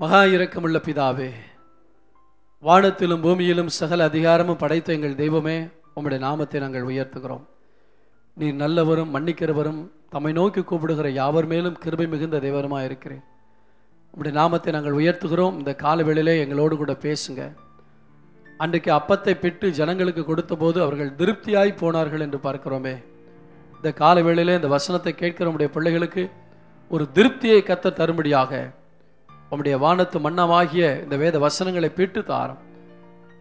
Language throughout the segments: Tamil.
மகா இரக்கமுள்ள பிதாவே, வானத்திலும் பூமியிலும் சகல அதிகாரமும் படைத்த எங்கள் தெய்வமே, உம்முடைய நாமத்தை நாங்கள் உயர்த்துகிறோம். நீர் நல்லவரும் மன்னிக்கிறவரும் தம்மை நோக்கி கூப்பிடுகிற யாவர் மேலும் கிருபை மிகுந்த தெய்வருமாக இருக்கிறேன். உம்முடைய நாமத்தை நாங்கள் உயர்த்துகிறோம். இந்த காலவேளையிலே எங்களோடு கூட பேசுங்க. அன்றைக்கு அப்பத்தை பெற்று ஜனங்களுக்கு கொடுத்த போது அவர்கள் திருப்தியாய் போனார்கள் என்று பார்க்கிறோமே. இந்த காலவேளையிலே இந்த வசனத்தை கேட்கிற உம்முடைய பிள்ளைகளுக்கு ஒரு திருப்தியை கத்த தரும்படியாக உம்முடைய வானத்து மன்னமாகிய இந்த வேத வசனங்களை பெற்று தாரும்.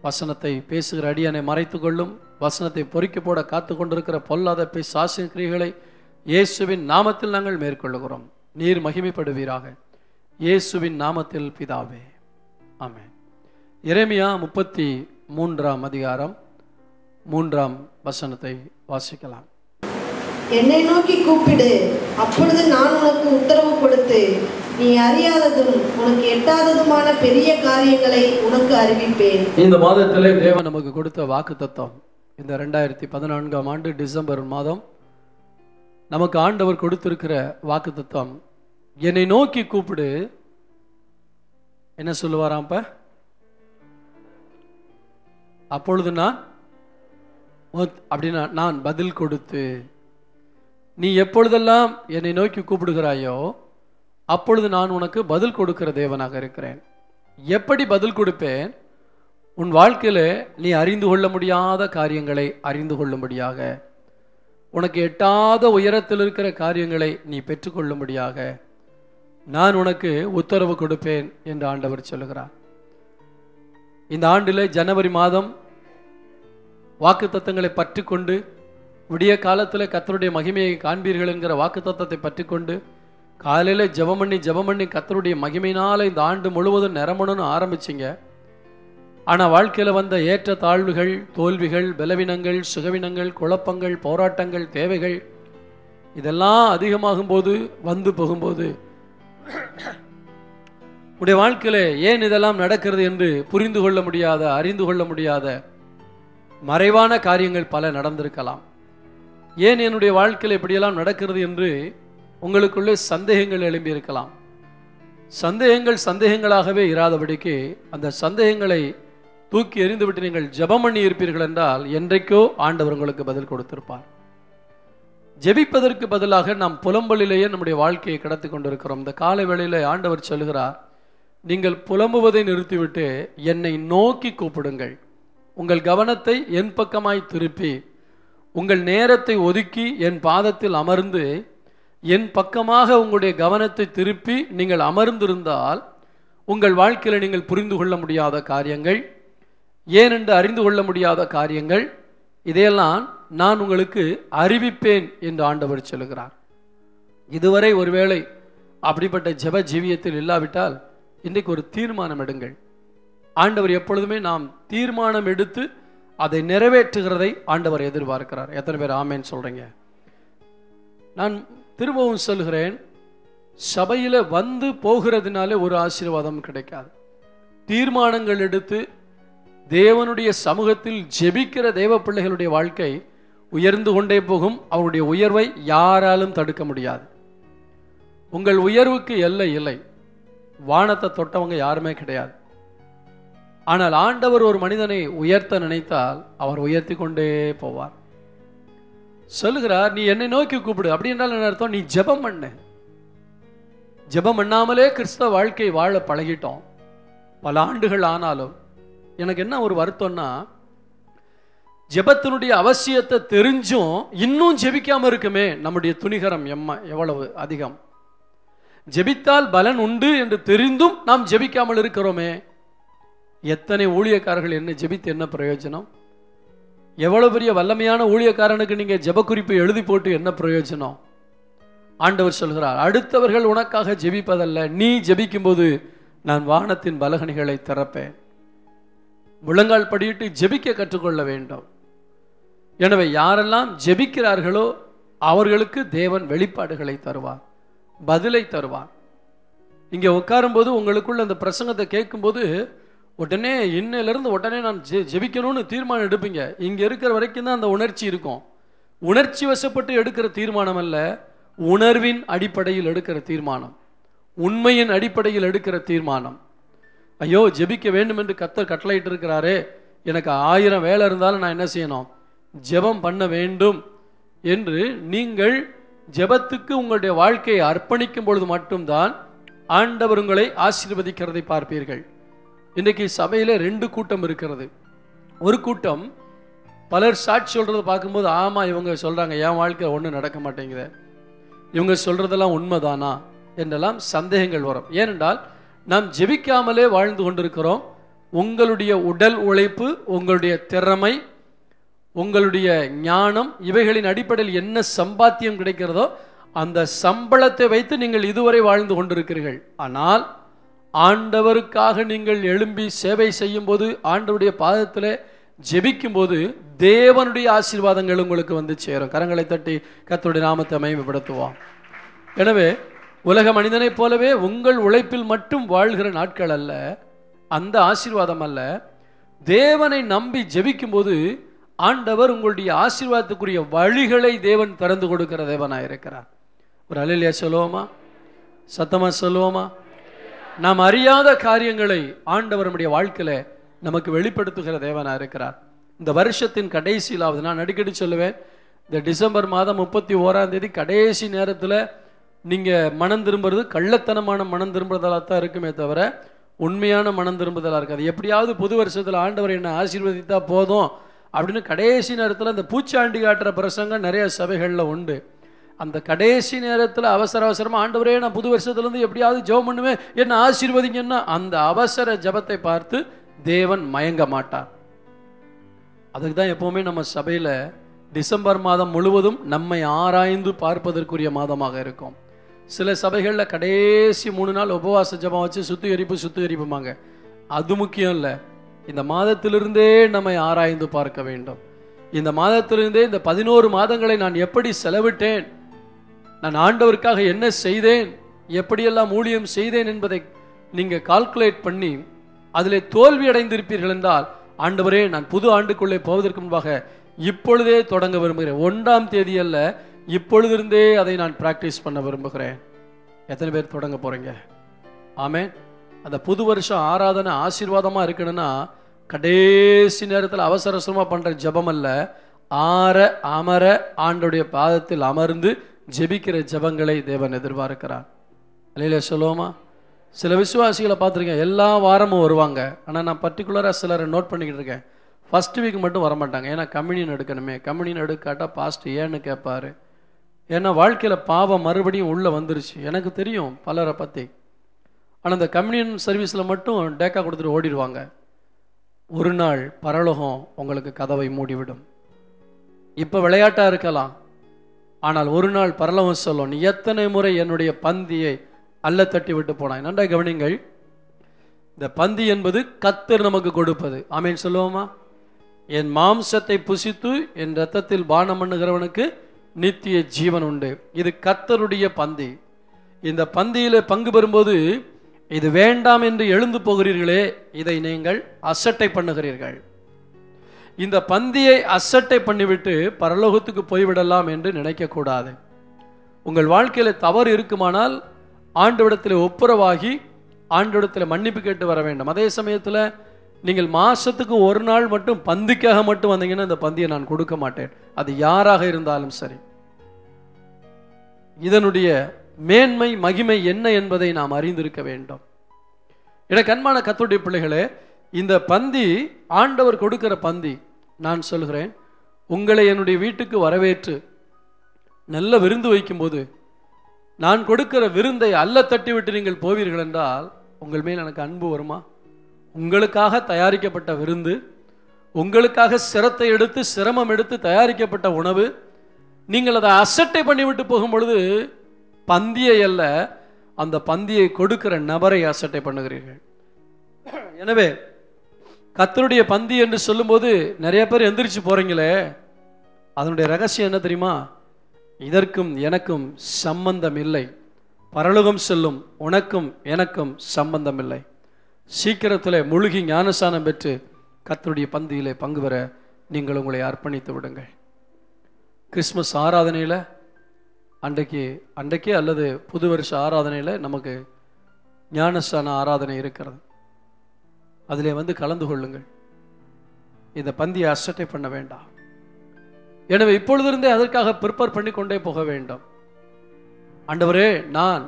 வசனத்தை பேசுகிற அடியனை மறைத்து கொள்ளும். வசனத்தை பொறுக்கி போட காத்து கொண்டிருக்கிற பொல்லாத பிசாசின் கிரியைகளை இயேசுவின் நாமத்தில் நாங்கள் மேற்கொள்ளுகிறோம். நீர் மகிமைப்படுவீராக, இயேசுவின் நாமத்தில் பிதாவே, ஆமென். எரேமியா 33ஆம் அதிகாரம் 3ஆம் வசனத்தை வாசிக்கலாம். என்னை நோக்கி கூப்பிடு, அப்பொழுது நான் உனக்கு உத்தரவு கொடுத்து நீ அறியாததும் உனக்கு எட்டாததுமான பெரிய காரியங்களை உனக்கு அறிவிப்பேன். இந்த மாதத்திலே தேவன் நமக்கு கொடுத்த வாக்குத்தத்தம், இந்த 2014ஆம் ஆண்டு டிசம்பர் மாதம் நமக்கு ஆண்டவர் கொடுத்திருக்கிற வாக்குத்தத்தம், என்னை நோக்கி கூப்பிடு. என்ன சொல்லுவாராம்? அப்பொழுது நான் அப்படின்னா நான் பதில் கொடுத்து, நீ எப்பொழுதெல்லாம் என்னை நோக்கி கூப்பிடுகிறாயோ அப்பொழுது நான் உனக்கு பதில் கொடுக்கிற தேவனாக இருக்கிறேன். எப்படி பதில் கொடுப்பேன்? உன் வாழ்க்கையில நீ அறிந்து கொள்ள முடியாத காரியங்களை அறிந்து கொள்ளும்படியாக, உனக்கு எட்டாத உயரத்தில் இருக்கிற காரியங்களை நீ பெற்றுக்கொள்ளும்படியாக நான் உனக்கு உத்தரவு கொடுப்பேன் என்று ஆண்டவர் சொல்லுகிறார். இந்த ஆண்டில் ஜனவரி மாதம் வாக்குத்தத்தங்களை பற்றி கொண்டு, விடிய காலத்தில் கர்த்தருடைய மகிமையை காண்பீர்கள் என்கிற வாக்குத்தத்தத்தை பற்றி கொண்டு, காலையில் ஜெபம் பண்ணி கர்த்தருடைய மகிமையினால இந்த ஆண்டு முழுவதும் நிரம்பணும்னு ஆரம்பிச்சிங்க. ஆனால் வாழ்க்கையில் வந்த ஏற்ற தாழ்வுகள், தோல்விகள், பலவீனங்கள், சுகவீனங்கள், குழப்பங்கள், போராட்டங்கள், தேவைகள் இதெல்லாம் அதிகமாகும் போது, வந்து போகும்போது உடைய வாழ்க்கையில ஏன் இதெல்லாம் நடக்கிறது என்று புரிந்து கொள்ள முடியாத, அறிந்து கொள்ள முடியாத மறைவான காரியங்கள் பல நடந்திருக்கலாம். ஏன் என்னுடைய வாழ்க்கையில் இப்படியெல்லாம் நடக்கிறது என்று உங்களுக்குள்ளே சந்தேகங்கள் எழும்பி இருக்கலாம். சந்தேகங்களாகவே இராதபடிக்கு அந்த சந்தேகங்களை தூக்கி எறிந்துவிட்டு நீங்கள் ஜெபம் பண்ணி இருப்பீர்கள் என்றால் என்றைக்கோ ஆண்டவர் உங்களுக்கு பதில் கொடுத்திருப்பார். ஜெபிப்பதற்கு பதிலாக நாம் புலம்பலிலேயே நம்முடைய வாழ்க்கையை கடத்தி கொண்டிருக்கிறோம். இந்த காலை வேளையில ஆண்டவர் சொல்லுகிறார், நீங்கள் புலம்புவதை நிறுத்திவிட்டு என்னை நோக்கி கூப்பிடுங்கள். உங்கள் கவனத்தை என் பக்கமாய் திருப்பி, உங்கள் நேரத்தை ஒதுக்கி என் பாதத்தில் அமர்ந்து என் பக்கமாக உங்களுடைய கவனத்தை திருப்பி நீங்கள் அமர்ந்திருந்தால் உங்கள் வாழ்க்கையில் நீங்கள் புரிந்து கொள்ள முடியாத காரியங்கள், ஏனென்று அறிந்து கொள்ள முடியாத காரியங்கள், இதையெல்லாம் நான் உங்களுக்கு அறிவிப்பேன் என்று ஆண்டவர் சொல்லுகிறார். இதுவரை ஒருவேளை அப்படிப்பட்ட ஜெப ஜீவியத்தில் இல்லாவிட்டால் இன்றைக்கு ஒரு தீர்மானம் எடுங்கள். ஆண்டவர் எப்பொழுதுமே நாம் தீர்மானம் எடுத்து அதை நிறைவேற்றுகிறதை ஆண்டவர் எதிர்பார்க்கிறார். எத்தனை பேர் ஆமேன்னு சொல்றீங்க? நான் திரும்பவும் சொல்கிறேன், சபையில வந்து போகிறதுனாலே ஒரு ஆசீர்வாதம் கிடைக்காது. தீர்மானங்கள் எடுத்து தேவனுடைய சமூகத்தில் ஜெபிக்கிற தேவ பிள்ளைகளுடைய வாழ்க்கை உயர்ந்து கொண்டே போகும். அவருடைய உயர்வை யாராலும் தடுக்க முடியாது. உங்கள் உயர்வுக்கு எல்லை இல்லை. வானத்தை தொட்டவங்க யாருமே கிடையாது. ஆனால் ஆண்டவர் ஒரு மனிதனை உயர்த்த நினைத்தால் அவர் உயர்த்தி கொண்டே போவார். சொல்லுகிறார், நீ என்னை நோக்கி கூப்பிடு. அப்படி என்றால் என்ன அர்த்தம்? நீ ஜெபம் பண்ணு. ஜெபம் பண்ணாமலே கிறிஸ்தவ வாழ்க்கை வாழ பழகிட்டோம். பல ஆண்டுகள் ஆனாலும் எனக்கு என்ன ஒரு வருத்தம்னா, ஜெபத்தினுடைய அவசியத்தை தெரிஞ்சும் இன்னும் ஜெபிக்காம இருக்குமே நம்முடைய துணிகரம் எவ்வளவு அதிகம். ஜெபித்தால் பலன் உண்டு என்று தெரிந்தும் நாம் ஜெபிக்காமல் இருக்கிறோமே. எத்தனை ஊழியக்காரர்கள் என்ன ஜெபித்து என்ன பிரயோஜனம்? எவ்வளவு பெரிய வல்லமையான ஊழியக்காரனுக்கு நீங்க ஜெப குறிப்பை எழுதி போட்டு என்ன பிரயோஜனம்? ஆண்டவர் சொல்கிறார், அடுத்தவர்கள் உனக்காக ஜெபிப்பதல்ல, நீ ஜெபிக்கும் போது நான் வானத்தின் பலகணிகளை திறப்பேன். முழங்கால் படியிட்டு ஜெபிக்க கற்றுக்கொள்ள வேண்டும். எனவே யாரெல்லாம் ஜெபிக்கிறார்களோ அவர்களுக்கு தேவன் வெளிப்பாடுகளை தருவார், பதிலை தருவார். இங்கே உட்காரும் போது உங்களுக்குள்ள அந்த பிரசங்கத்தை கேட்கும்போது உடனே இன்னிலிருந்து உடனே நான் ஜெபிக்கணும்னு தீர்மானம் எடுப்பீங்க. இங்க இருக்கிற வரைக்கும் தான் அந்த உணர்ச்சி இருக்கும். உணர்ச்சி வசப்பட்டு எடுக்கிற தீர்மானம் அல்ல, உணர்வின் அடிப்படையில் எடுக்கிற தீர்மானம், உண்மையின் அடிப்படையில் எடுக்கிற தீர்மானம். ஐயோ ஜெபிக்க வேண்டும் என்று கர்த்தர் கட்டளையிட்டு இருக்கிறாரே, எனக்கு 1000 வேலை இருந்தாலும் நான் என்ன செய்யணும், ஜெபம் பண்ண வேண்டும் என்று நீங்கள் ஜெபத்துக்கு உங்களுடைய வாழ்க்கையை அர்ப்பணிக்கும் பொழுது மட்டும்தான் ஆண்டவர் உங்களை ஆசீர்வதிக்கிறதை பார்ப்பீர்கள். இன்றைக்கு சபையில 2 கூட்டம் இருக்கிறது. ஒரு கூட்டம் பலர் சாட்சி சொல்றதை பார்க்கும்போது, ஆமா இவங்க சொல்றாங்க, என் வாழ்க்கையில் ஒன்றும் நடக்க மாட்டேங்குது, இவங்க சொல்றதெல்லாம் உண்மைதானா என்றெல்லாம் சந்தேகங்கள் வரும். ஏனென்றால் நாம் ஜெபிக்காமலே வாழ்ந்து கொண்டிருக்கிறோம். உங்களுடைய உடல் உழைப்பு, உங்களுடைய திறமை, உங்களுடைய ஞானம், இவைகளின் அடிப்படையில் என்ன சம்பாத்தியம் கிடைக்கிறதோ அந்த சம்பளத்தை வைத்து நீங்கள் இதுவரை வாழ்ந்து கொண்டிருக்கிறீர்கள். ஆனால் ஆண்டவருக்காக நீங்கள் எழும்பி சேவை செய்யும் போது, ஆண்டவருடைய பாதத்தில் ஜெபிக்கும் போது தேவனுடைய ஆசீர்வாதங்கள் உங்களுக்கு வந்து சேரும். கரங்களை தட்டி கர்த்தருடைய நாமத்தை மகிமைப்படுத்துவோம். எனவே உலக மனிதனைப் போலவே உங்கள் உழைப்பில் மட்டும் வாழ்கிற நாட்கள் அல்ல, அந்த ஆசீர்வாதம் அல்ல. தேவனை நம்பி ஜெபிக்கும் போது ஆண்டவர் உங்களுடைய ஆசீர்வாதத்துக்குரிய வழிகளை தேவன் திறந்து கொடுக்கிற தேவனாக இருக்கிறார். ஒரு அல்லேலூயா சொல்லுவோமா? சத்தமா சொல்லுவோமா? நாம் அறியாத காரியங்களை ஆண்டவர் நம்முடைய வாழ்க்கையில நமக்கு வெளிப்படுத்துகிற தேவனாக இருக்கிறார். இந்த வருஷத்தின் கடைசியிலாவது, நான் அடிக்கடி சொல்லுவேன், இந்த டிசம்பர் மாதம் 31ஆம் தேதி கடைசி நேரத்தில் நீங்கள் மனம் திரும்புறது கள்ளத்தனமான மனம் திரும்புறதால தான் இருக்குமே தவிர உண்மையான மனம் திரும்புதலாக இருக்காது. எப்படியாவது புது வருஷத்தில் ஆண்டவர் என்னை ஆசீர்வதித்தா போதும் அப்படின்னு கடைசி நேரத்தில் அந்த பூச்சாண்டி காட்டுற பிரசங்கம் நிறைய சபைகளில் உண்டு. அந்த கடைசி நேரத்தில் அவசர அவசரமாக ஆண்டவரே நான் புது வருஷத்துலேருந்து எப்படியாவது ஜெபம் பண்ணுவேன், என்ன ஆசீர்வதிங்கன்னா அந்த அவசர ஜெபத்தை பார்த்து தேவன் மயங்க மாட்டார். அதுக்கு தான் எப்போவுமே நம்ம சபையில் டிசம்பர் மாதம் முழுவதும் நம்மை ஆராய்ந்து பார்ப்பதற்குரிய மாதமாக இருக்கும். சில சபைகளில் கடைசி 3 நாள் உபவாச ஜெபம் வச்சு சுத்திகரிப்புமாங்க. அது முக்கியம் இல்லை. இந்த மாதத்திலிருந்தே நம்மை ஆராய்ந்து பார்க்க வேண்டும். இந்த மாதத்திலிருந்தே இந்த 11 மாதங்களை நான் எப்படி செலவிட்டேன், நான் ஆண்டவருக்காக என்ன செய்தேன், எப்படியெல்லாம் ஊழியம் செய்தேன் என்பதை நீங்கள் கால்குலேட் பண்ணி அதில் தோல்வி அடைந்திருப்பீர்கள் என்றால், ஆண்டவரே நான் புது ஆண்டுக்குள்ளே போவதற்கு முன்பாக இப்பொழுதே தொடங்க விரும்புகிறேன், 1ஆம் தேதி அல்ல, இப்பொழுதிருந்தே அதை நான் பிராக்டிஸ் பண்ண விரும்புகிறேன். எத்தனை பேர் தொடங்க போறீங்க? ஆமென். அந்த புது வருஷம் ஆராதனை ஆசீர்வாதமாக இருக்கணும்னா கடைசி நேரத்தில் அவசர அவசரமாக பண்ணுற ஜெபம் அல்ல, ஆற அமர ஆண்டோடைய பாதத்தில் அமர்ந்து ஜெபிக்கிற ஜெபங்களை தேவன் எதிர்பார்க்கிறார். அல்லேலூயா சொல்லுவோமா? சில விசுவாசிகளை பார்த்துருக்கேன், எல்லா வாரமும் வருவாங்க. ஆனால் நான் பர்டிகுலராக சிலரை நோட் பண்ணிக்கிட்டு இருக்கேன், ஃபர்ஸ்ட் வீக் மட்டும் வரமாட்டாங்க. ஏன்னா கம்யூனியன் எடுக்கணுமே, கம்யூனியன் எடுக்காட்டா பாஸ்ட் ஏன்னு கேட்பாரு. ஏன்னா வாழ்க்கையில் பாவம் மறுபடியும் உள்ளே வந்துருச்சு. எனக்கு தெரியும் பலரை பற்றி. ஆனால் அந்த கம்யூனியன் சர்வீஸில் மட்டும் டேக்கா கொடுத்துட்டு ஓடிடுவாங்க. ஒரு நாள் பரலோகம் உங்களுக்கு கதவை மூடிவிடும். இப்போ விளையாட்டாக இருக்கலாம், ஆனால் ஒரு நாள் பரலோகம் சொல்லும், நீ எத்தனை முறை என்னுடைய பந்தியை அல்ல தட்டி விட்டு போனாய். நன்றாக கவனிங்கள், இந்த பந்தி என்பது கர்த்தர் நமக்கு கொடுப்பது. ஆமேன் சொல்லுவோமா? என் மாம்சத்தை புசித்து என் இரத்தத்தில் பானம் பண்ணுகிறவனுக்கு நித்திய ஜீவன் உண்டு. இது கர்த்தருடைய பந்தி. இந்த பந்தியில பங்கு பெறும்போது இது வேண்டாம் என்று எழுந்து போகிறீர்களே, இதை நீங்கள் அசட்டை பண்ணுகிறீர்கள். இந்த பந்தியை அசட்டை பண்ணிவிட்டு பரலோகத்துக்கு போய்விடலாம் என்று நினைக்கக்கூடாது. உங்கள் வாழ்க்கையில் தவறு இருக்குமானால் ஆண்டவரிடத்தில் ஒப்புரவாகி ஆண்டவரிடத்தில் மன்னிப்பு கேட்டு வர வேண்டும். அதே சமயத்தில் நீங்கள் மாசத்துக்கு ஒரு நாள் மட்டும் பந்திக்காக மட்டும் வந்தீங்கன்னா இந்த பந்தியை நான் கொடுக்க மாட்டேன், அது யாராக இருந்தாலும் சரி. இதனுடைய மேன்மை மகிமை என்ன என்பதை நாம் அறிந்திருக்க வேண்டும். எனக்கு அன்பான கர்த்தருடைய பிள்ளைகளே, இந்த பந்தி ஆண்டவர் கொடுக்கிற பந்தி. நான் சொல்கிறேன், உங்களை என்னுடைய வீட்டுக்கு வரவேற்று நல்ல விருந்து வைக்கும்போது நான் கொடுக்கிற விருந்தை அல்ல தட்டிவிட்டு நீங்கள் போவீர்கள் என்றால் உங்கள் மேல் எனக்கு அன்பு வருமா? உங்களுக்காக தயாரிக்கப்பட்ட விருந்து, உங்களுக்காக சிரத்தை எடுத்து சிரமம் எடுத்து தயாரிக்கப்பட்ட உணவு, நீங்கள் அதை அசட்டை பண்ணிவிட்டு போகும் பொழுது பந்தியை அல்ல, அந்த பந்தியை கொடுக்கிற நபரை அசட்டை பண்ணுகிறீர்கள். எனவே கர்த்தருடைய பந்தி என்று சொல்லும்போது நிறைய பேர் எந்திரிச்சு போறீங்களே, அதனுடைய ரகசியம் என்ன தெரியுமா? இதற்கும் எனக்கும் சம்பந்தம் இல்லை, பரலோகம் செல்லும் உனக்கும் எனக்கும் சம்பந்தம் இல்லை. சீக்கிரத்தில் முழுகி ஞானஸ்நானம் பெற்று கர்த்தருடைய பந்தியிலே பங்கு பெற நீங்கள் உங்களை அர்ப்பணித்து விடுங்கள். கிறிஸ்மஸ் ஆராதனையில் அன்றைக்கே அல்லது புது வருஷ ஆராதனையில் நமக்கு ஞானஸ்நான ஆராதனை இருக்கிறது. அதிலே வந்து கலந்து கொள்ளுங்கள். இந்த பந்தியை அசட்டை பண்ண வேண்டாம். எனவே இப்பொழுதிருந்தே அதற்காக ப்ரிப்பேர் பண்ணி கொண்டே போக வேண்டும். ஆண்டவரே, நான்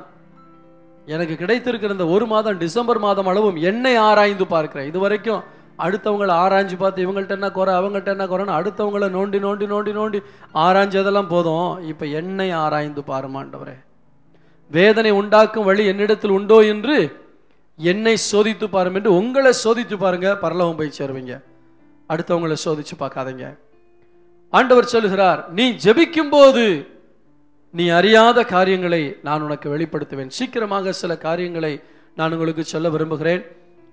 எனக்கு கிடைத்திருக்கிற இந்த ஒரு மாதம் டிசம்பர் மாதம் அளவும் என்னை ஆராய்ந்து பார்க்கிறேன். இதுவரைக்கும் அடுத்தவங்களை ஆராய்ஞ்சு பார்த்து இவங்கள்ட்ட என்ன குறை அவங்கள்ட்ட என்ன குறைன்னு அடுத்தவங்களை நோண்டி நோண்டி நோண்டி நோண்டி ஆராய்ஞ்சதெல்லாம் போதும். இப்போ என்னை ஆராய்ந்து பாருமா ஆண்டவரே. வேதனை உண்டாக்கும் வழி என்னிடத்தில் உண்டோ என்று என்னை சோதித்து பாரும் என்று உங்களை சோதித்து பாருங்க, பரலோகம் போய் சேருவீங்க. அடுத்தவங்களை சோதிச்சு பார்க்காதீங்க. ஆண்டவர் சொல்லுகிறார், நீ ஜெபிக்கும் போது நீ அறியாத காரியங்களை நான் உனக்கு வெளிப்படுத்துவேன். சீக்கிரமாக சில காரியங்களை நான் உங்களுக்கு சொல்ல விரும்புகிறேன்.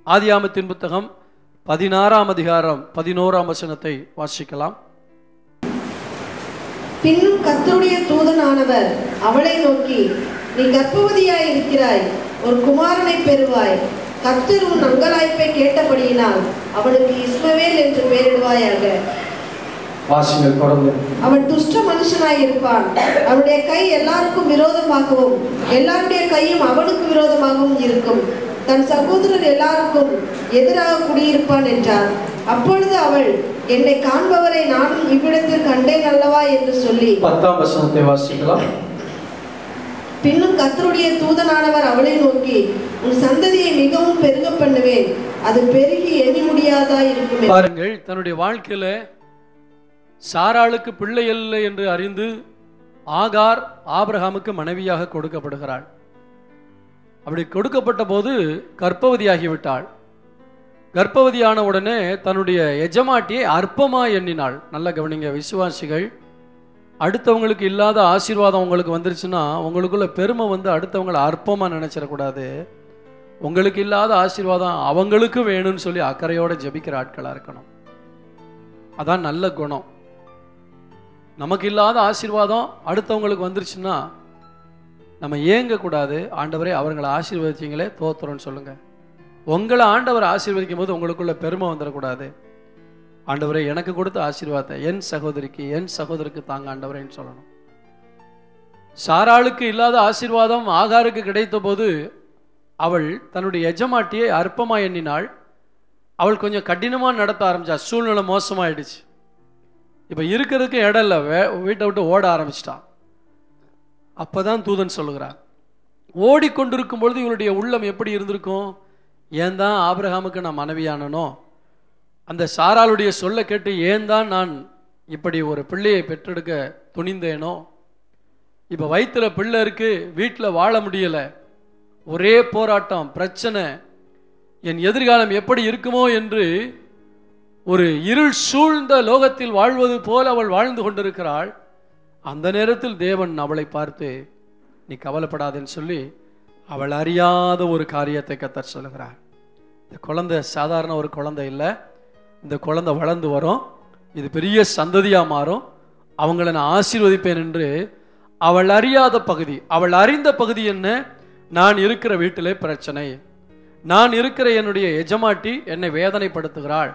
ஆதியாகமத்தின் புத்தகம் 16ஆம் அதிகாரம் 11ஆம் வசனத்தை வாசிக்கலாம். பின்னும் கர்த்தருடைய தூதனானவர் அவளை நோக்கி, நீ கர்ப்பவதியாய் இருக்கிறாய், ஒரு குமாரனை பெறுவாய். கர்த்தர் உன் அங்கலாய்ப்பை கேட்டபடியினால் அவனுக்கு இஸ்மவேல் என்று பெயரிடுவாயாக. அவன் துஷ்ட மனுஷனாய் இருப்பான். அவனுடைய கை எல்லாருக்கும் விரோதமாகவும் எல்லாருடைய கையும் அவனுக்கு விரோதமாகவும் இருக்கும். தன் சகோதரர் எல்லாருக்கும் எதிராக குடியிருப்பான் என்றார். அப்பொழுது அவள், என்னை காண்பவரை நானும் இவ்விடத்தில் கண்டேன் அல்லவா என்று சொல்லி 10ஆம் வசனத்தை வாசிக்கலாம். பின்னும் கர்த்தருடைய தூதனானவர் அவளை நோக்கி, உன் சந்ததியை மிகவும் பெருக பண்ணுவேன், அது பெருகி எண்ணி முடியாதா இருக்கும். பாருங்கள், தன்னுடைய வாழ்க்கையில சாராளுக்கு பிள்ளை இல்லை என்று அறிந்து ஆகார் ஆபிரகாமுக்கு மனைவியாக கொடுக்கப்படுகிறாள். அப்படி கொடுக்கப்பட்ட போது கர்ப்பவதியாகிவிட்டாள். கர்ப்பவதியான உடனே தன்னுடைய எஜமாட்டியை அற்பமாய் எண்ணினாள். நல்ல கவனிங்க விசுவாசிகள், அடுத்தவங்களுக்கு இல்லாத ஆசீர்வாதம் உங்களுக்கு வந்துருச்சுன்னா உங்களுக்குள்ள பெருமை வந்து அடுத்தவங்களை அற்பமா நினைச்சிடக்கூடாது. உங்களுக்கு இல்லாத ஆசீர்வாதம் அவங்களுக்கு வேணும்னு சொல்லி அக்கறையோட ஜெபிக்கிற ஆட்களா இருக்கணும். அதான் நல்ல குணம். நமக்கு இல்லாத ஆசீர்வாதம் அடுத்தவங்களுக்கு வந்துருச்சுன்னா நம்ம ஏங்க கூடாது. ஆண்டவரே, அவர்களை ஆசீர்வதிச்சிங்களே தோத்துறோன்னு சொல்லுங்க. உங்களை ஆண்டவர் ஆசீர்வதிக்கும் போது உங்களுக்குள்ள பெருமை வந்துடக்கூடாது. ஆண்டவரே, எனக்கு கொடுத்த ஆசீர்வாதத்தை என் சகோதரிக்கு என் சகோதரருக்கு தாங்க ஆண்டவரேன்னு சொல்லணும். சாராளுக்கு இல்லாத ஆசீர்வாதம் ஆகாருக்கு கிடைத்த போது அவள் தன்னுடைய எஜமாட்டியை அற்பமா எண்ணினாள். அவள் கொஞ்சம் கடினமாக நடத்த ஆரம்பிச்சா. சூழ்நிலை மோசமாயிடுச்சு. இப்போ இருக்கிறதுக்கு இடம் இல்லை, வீட்டை விட்டு ஓட ஆரம்பிச்சிட்டான். அப்போதான் தூதன் சொல்லுகிறார், ஓடிக்கொண்டிருக்கும் பொழுது இவளுடைய உள்ளம் எப்படி இருந்திருக்கும்? ஏன் தான் ஆபிரகாமுக்கு நான் மனைவியானனோ, அந்த சாராளுடைய சொல்ல கேட்டு ஏன் தான் நான் இப்படி ஒரு பிள்ளையை பெற்றெடுக்க துணிந்தேனோ, இப்போ வயிற்றுல பிள்ளை இருக்கு, வீட்டில் வாழ முடியலை, ஒரே போராட்டம் பிரச்சனை, என் எதிர்காலம் எப்படி இருக்குமோ என்று ஒரு இருள் சூழ்ந்த லோகத்தில் வாழ்வது போல அவள் வாழ்ந்து கொண்டிருக்கிறாள். அந்த நேரத்தில் தேவன் அவளை பார்த்து, நீ கவலைப்படாதேன்னு சொல்லி அவள் அறியாத ஒரு காரியத்தை கர்த்தர் சொல்லுகிறார். இந்த குழந்தை சாதாரண ஒரு குழந்தை இல்லை, இந்த குழந்தை வளர்ந்து வரும், இது பெரிய சந்ததியாக மாறும், அவங்கள நான் ஆசீர்வதிப்பேன் என்று அவள் அறியாத பகுதி. அவள் அறிந்த பகுதி என்ன? நான் இருக்கிற வீட்டிலே பிரச்சனை, நான் இருக்கிற என்னுடைய எஜமாட்டி என்னை வேதனைப்படுத்துகிறாள்,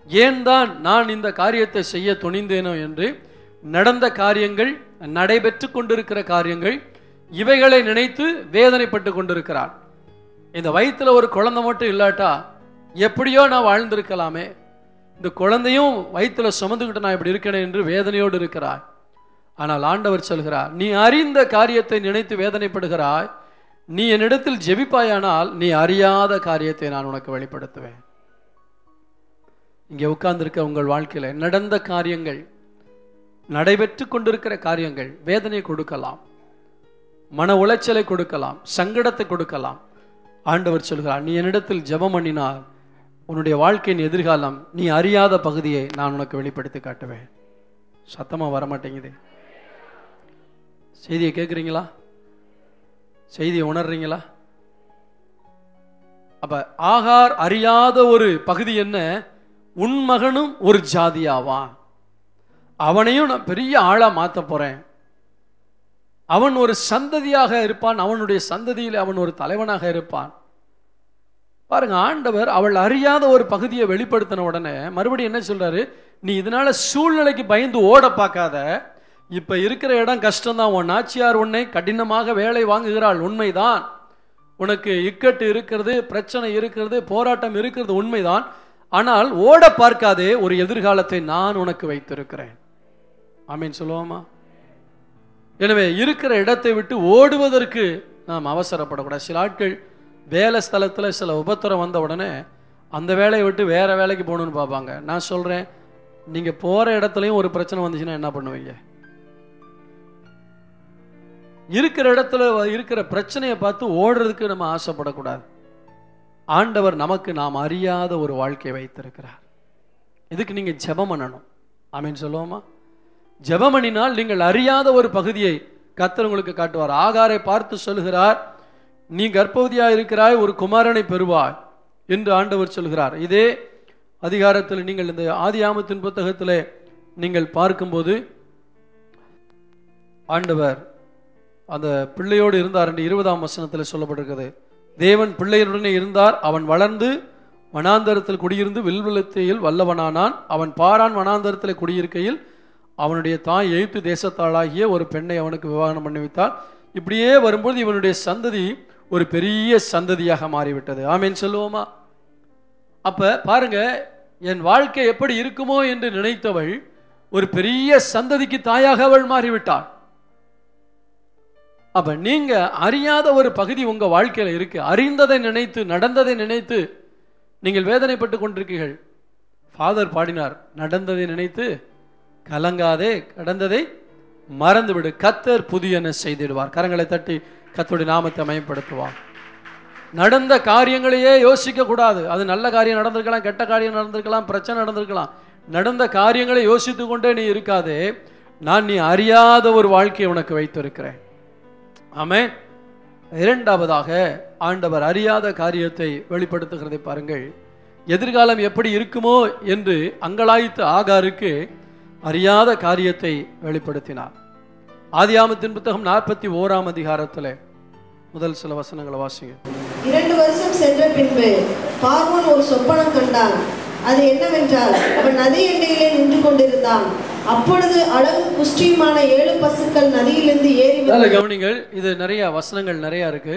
ஏன் தான் நான் இந்த காரியத்தை செய்ய துணிந்தேனோ என்று நடந்த காரியங்கள், நடைபெற்று கொண்டிருக்கிற காரியங்கள், இவைகளை நினைத்து வேதனைப்பட்டு கொண்டிருக்கிறாள். இந்த வயிற்றுல ஒரு குழந்தை மட்டும் இல்லாட்டா எப்படியோ நான் வாழ்ந்திருக்கலாமே, இந்த குழந்தையும் வயிற்றுல சுமந்துக்கிட்டு நான் இப்படி இருக்கேன் என்று வேதனையோடு இருக்கிறாய். ஆனால் ஆண்டவர் சொல்கிறார், நீ அறிந்த காரியத்தை நினைத்து வேதனைப்படுகிறாய், நீ என்னிடத்தில் ஜெபிப்பாயானால் நீ அறியாத காரியத்தை நான் உனக்கு வெளிப்படுத்துவேன். இங்கே உட்கார்ந்திருக்க உங்கள் வாழ்க்கையில நடந்த காரியங்கள், நடைபெற்று கொண்டிருக்கிற காரியங்கள் வேதனை கொடுக்கலாம், மன உளைச்சலை கொடுக்கலாம், சங்கடத்தை கொடுக்கலாம். ஆண்டவர் சொல்கிறார், நீ என்னிடத்தில் ஜெபம் பண்ணினால் உன்னுடைய வாழ்க்கையின் எதிர்காலம், நீ அறியாத பகுதியை நான் உனக்கு வெளிப்படுத்தி காட்டுவேன். சத்தமா வரமாட்டேங்குது. செய்தியை கேட்குறீங்களா? செய்தியை உணர்றீங்களா? அப்ப ஆகார் அறியாத ஒரு பகுதி என்ன? உன் மகனும் ஒரு ஜாதியாவான், அவனையும் நான் பெரிய ஆளா மாத்த போறேன், அவன் ஒரு சந்ததியாக இருப்பான், அவனுடைய சந்ததியில் அவன் ஒரு தலைவனாக இருப்பான். பாருங்க, ஆண்டவர் அவள் அறியாத ஒரு பகுதியை வெளிப்படுத்தின உடனே மறுபடியும் என்ன சொல்றாரு? நீ இதனால சூழ்நிலைக்கு பயந்து ஓட பார்க்காத, இப்ப இருக்கிற இடம் கஷ்டம்தான், உன் நாச்சியார் உன்னை கடினமாக வேலை வாங்குகிறாள், உண்மைதான், உனக்கு இக்கட்டு இருக்கிறது, பிரச்சனை இருக்கிறது, போராட்டம் இருக்கிறது உண்மைதான். ஆனால் ஓட பார்க்காதே, ஒரு எதிர்காலத்தை நான் உனக்கு வைத்திருக்கிறேன். ஆமீன் சொல்லுவோமா? எனவே இருக்கிற இடத்தை விட்டு ஓடுவதற்கு நாம் அவசரப்படக்கூடாது. சில ஆட்கள் வேலை ஸ்தலத்தில் சில உபத்திரம் வந்த உடனே அந்த வேலையை விட்டு வேற வேலைக்கு போகணும்னு பார்ப்பாங்க. நான் சொல்றேன், நீங்க போற இடத்துலையும் ஒரு பிரச்சனை வந்துச்சுன்னா என்ன பண்ணுவீங்க? இருக்கிற இடத்துல இருக்கிற பிரச்சனையை பார்த்து ஓடுறதுக்கு நம்ம ஆசைப்படக்கூடாது. ஆண்டவர் நமக்கு நாம் அறியாத ஒரு வாழ்க்கையை வைத்திருக்கிறார். இதுக்கு நீங்க ஜெபம் பண்ணணும். ஆமீன் சொல்லுவோமா? ஜெபம் பண்ணினால் நீங்கள் அறியாத ஒரு பகுதியை கர்த்தர் உங்களுக்கு காட்டுவார். ஆகாரை பார்த்து சொல்கிறார், நீ கர்ப்பவதியா இருக்கிறாய், ஒரு குமாரனை பெறுவாய் என்று ஆண்டவர் சொல்கிறார். இதே அதிகாரத்தில் நீங்கள் இந்த ஆதியாமத்தின் புத்தகத்திலே நீங்கள் பார்க்கும்போது ஆண்டவர் அந்த பிள்ளையோடு இருந்தார் என்று 20ஆம் வசனத்தில் சொல்லப்பட்டிருக்கிறது. தேவன் பிள்ளையுடனே இருந்தார், அவன் வளர்ந்து வனாந்தரத்தில் குடியிருந்து வில்விலத்தையில் வல்லவனானான். அவன் பாரான் வனாந்தரத்தில் குடியிருக்கையில் அவனுடைய தாய் எகிப்து தேசத்தாளாகிய ஒரு பெண்ணை அவனுக்கு விவாகம் பண்ணி வைத்தாள். இப்படியே வரும்போது இவனுடைய சந்ததி ஒரு பெரிய சந்ததியாக மாறிவிட்டது. ஆமீன் சொல்லுவோமா? அப்ப பாருங்க, என் வாழ்க்கை எப்படி இருக்குமோ என்று நினைத்தவள் ஒரு பெரிய சந்ததிக்கு தாயாக அவள் மாறிவிட்டாள். அப்ப நீங்க அறியாத ஒரு பகுதி உங்க வாழ்க்கையில இருக்கு. அறிந்ததை நினைத்து நடந்ததை நினைத்து நீங்கள் வேதனைப்பட்டு கொண்டிருக்கீர்கள். ஃபாதர் பாடினார், நடந்ததை நினைத்து கலங்காதே, கடந்ததை மறந்துவிடு, கர்த்தர் புதியன செய்திடுவார். கரங்களை தட்டி கர்த்தருடைய நாமத்தை மயப்படுத்துவார். நடந்த காரியங்களையே யோசிக்க கூடாது. அது நல்ல காரியம் நடந்திருக்கலாம், கெட்ட காரியம் நடந்திருக்கலாம், பிரச்சனை நடந்திருக்கலாம். நடந்த காரியங்களை யோசித்து கொண்டே நீ இருக்காதே. நான் நீ அறியாத ஒரு வாழ்க்கையை உனக்கு வைத்திருக்கிறேன். ஆமென். இரண்டாவதாக ஆண்டவர் அறியாத காரியத்தை வெளிப்படுத்துகிறதை பாருங்கள். எதிர்காலம் எப்படி இருக்குமோ என்று அங்கலாய்த்த ஆகாருக்கு அறியாத காரியத்தை வெளிப்படுத்தினார். ஆதியாமத்தின் புத்தகம் 41ஆம் அதிகாரத்தில் முதல் சில வசனங்களை வாசிங்க. 2 வருஷம் சென்ற பின்பு பார்வோன் ஒரு சொப்பனம் கண்டான். அது என்னவென்றால், அவன் நதி எல்லையிலே நின்று கொண்டிருந்தான். அப்பொழுது அழகு புஷ்டியுமான 7 பசுக்கள் நதியிலிருந்து ஏறி கவனிங்கள். இது நிறைய வசனங்கள் நிறைய இருக்கு.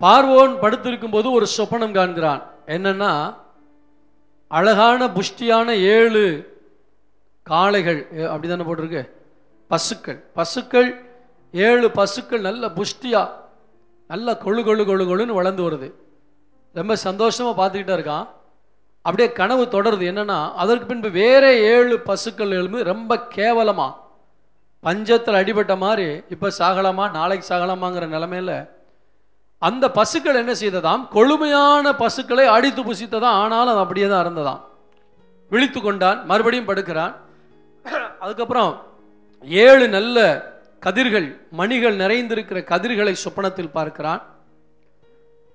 பார்வோன் படுத்திருக்கும் போது ஒரு சொப்பனம் காண்கிறான். என்னன்னா, அழகான புஷ்டியான 7 காளைகள், அப்படிதானே போட்டிருக்கு, பசுக்கள். 7 பசுக்கள் நல்ல புஷ்டியா, நல்ல கொழு கொழு கொழு கொழுன்னு வளர்ந்து வருது. ரொம்ப சந்தோஷமா பார்த்துக்கிட்டே இருக்கான். அப்படியே கனவு தொடருது. என்னன்னா, அதற்கு பின்பு வேற 7 பசுக்கள் எழும்பு ரொம்ப கேவலமா, பஞ்சத்தில் அடிபட்ட மாதிரி, இப்ப சாகலாமா நாளைக்கு சாகலாமாங்கிற நிலைமையில அந்த பசுக்கள் என்ன செய்ததாம், கொழுமையான பசுக்களை அடித்து புசித்ததாம். ஆனாலும் அது அப்படியே தான் இருந்ததாம். விழித்து கொண்டான், மறுபடியும் படுக்கிறான். அதுக்கப்புறம் 7 நல்ல கதிர்கள், மணிகள் நிறைந்திருக்கிற கதிர்களை சொப்பனத்தில் பார்க்கிறான்.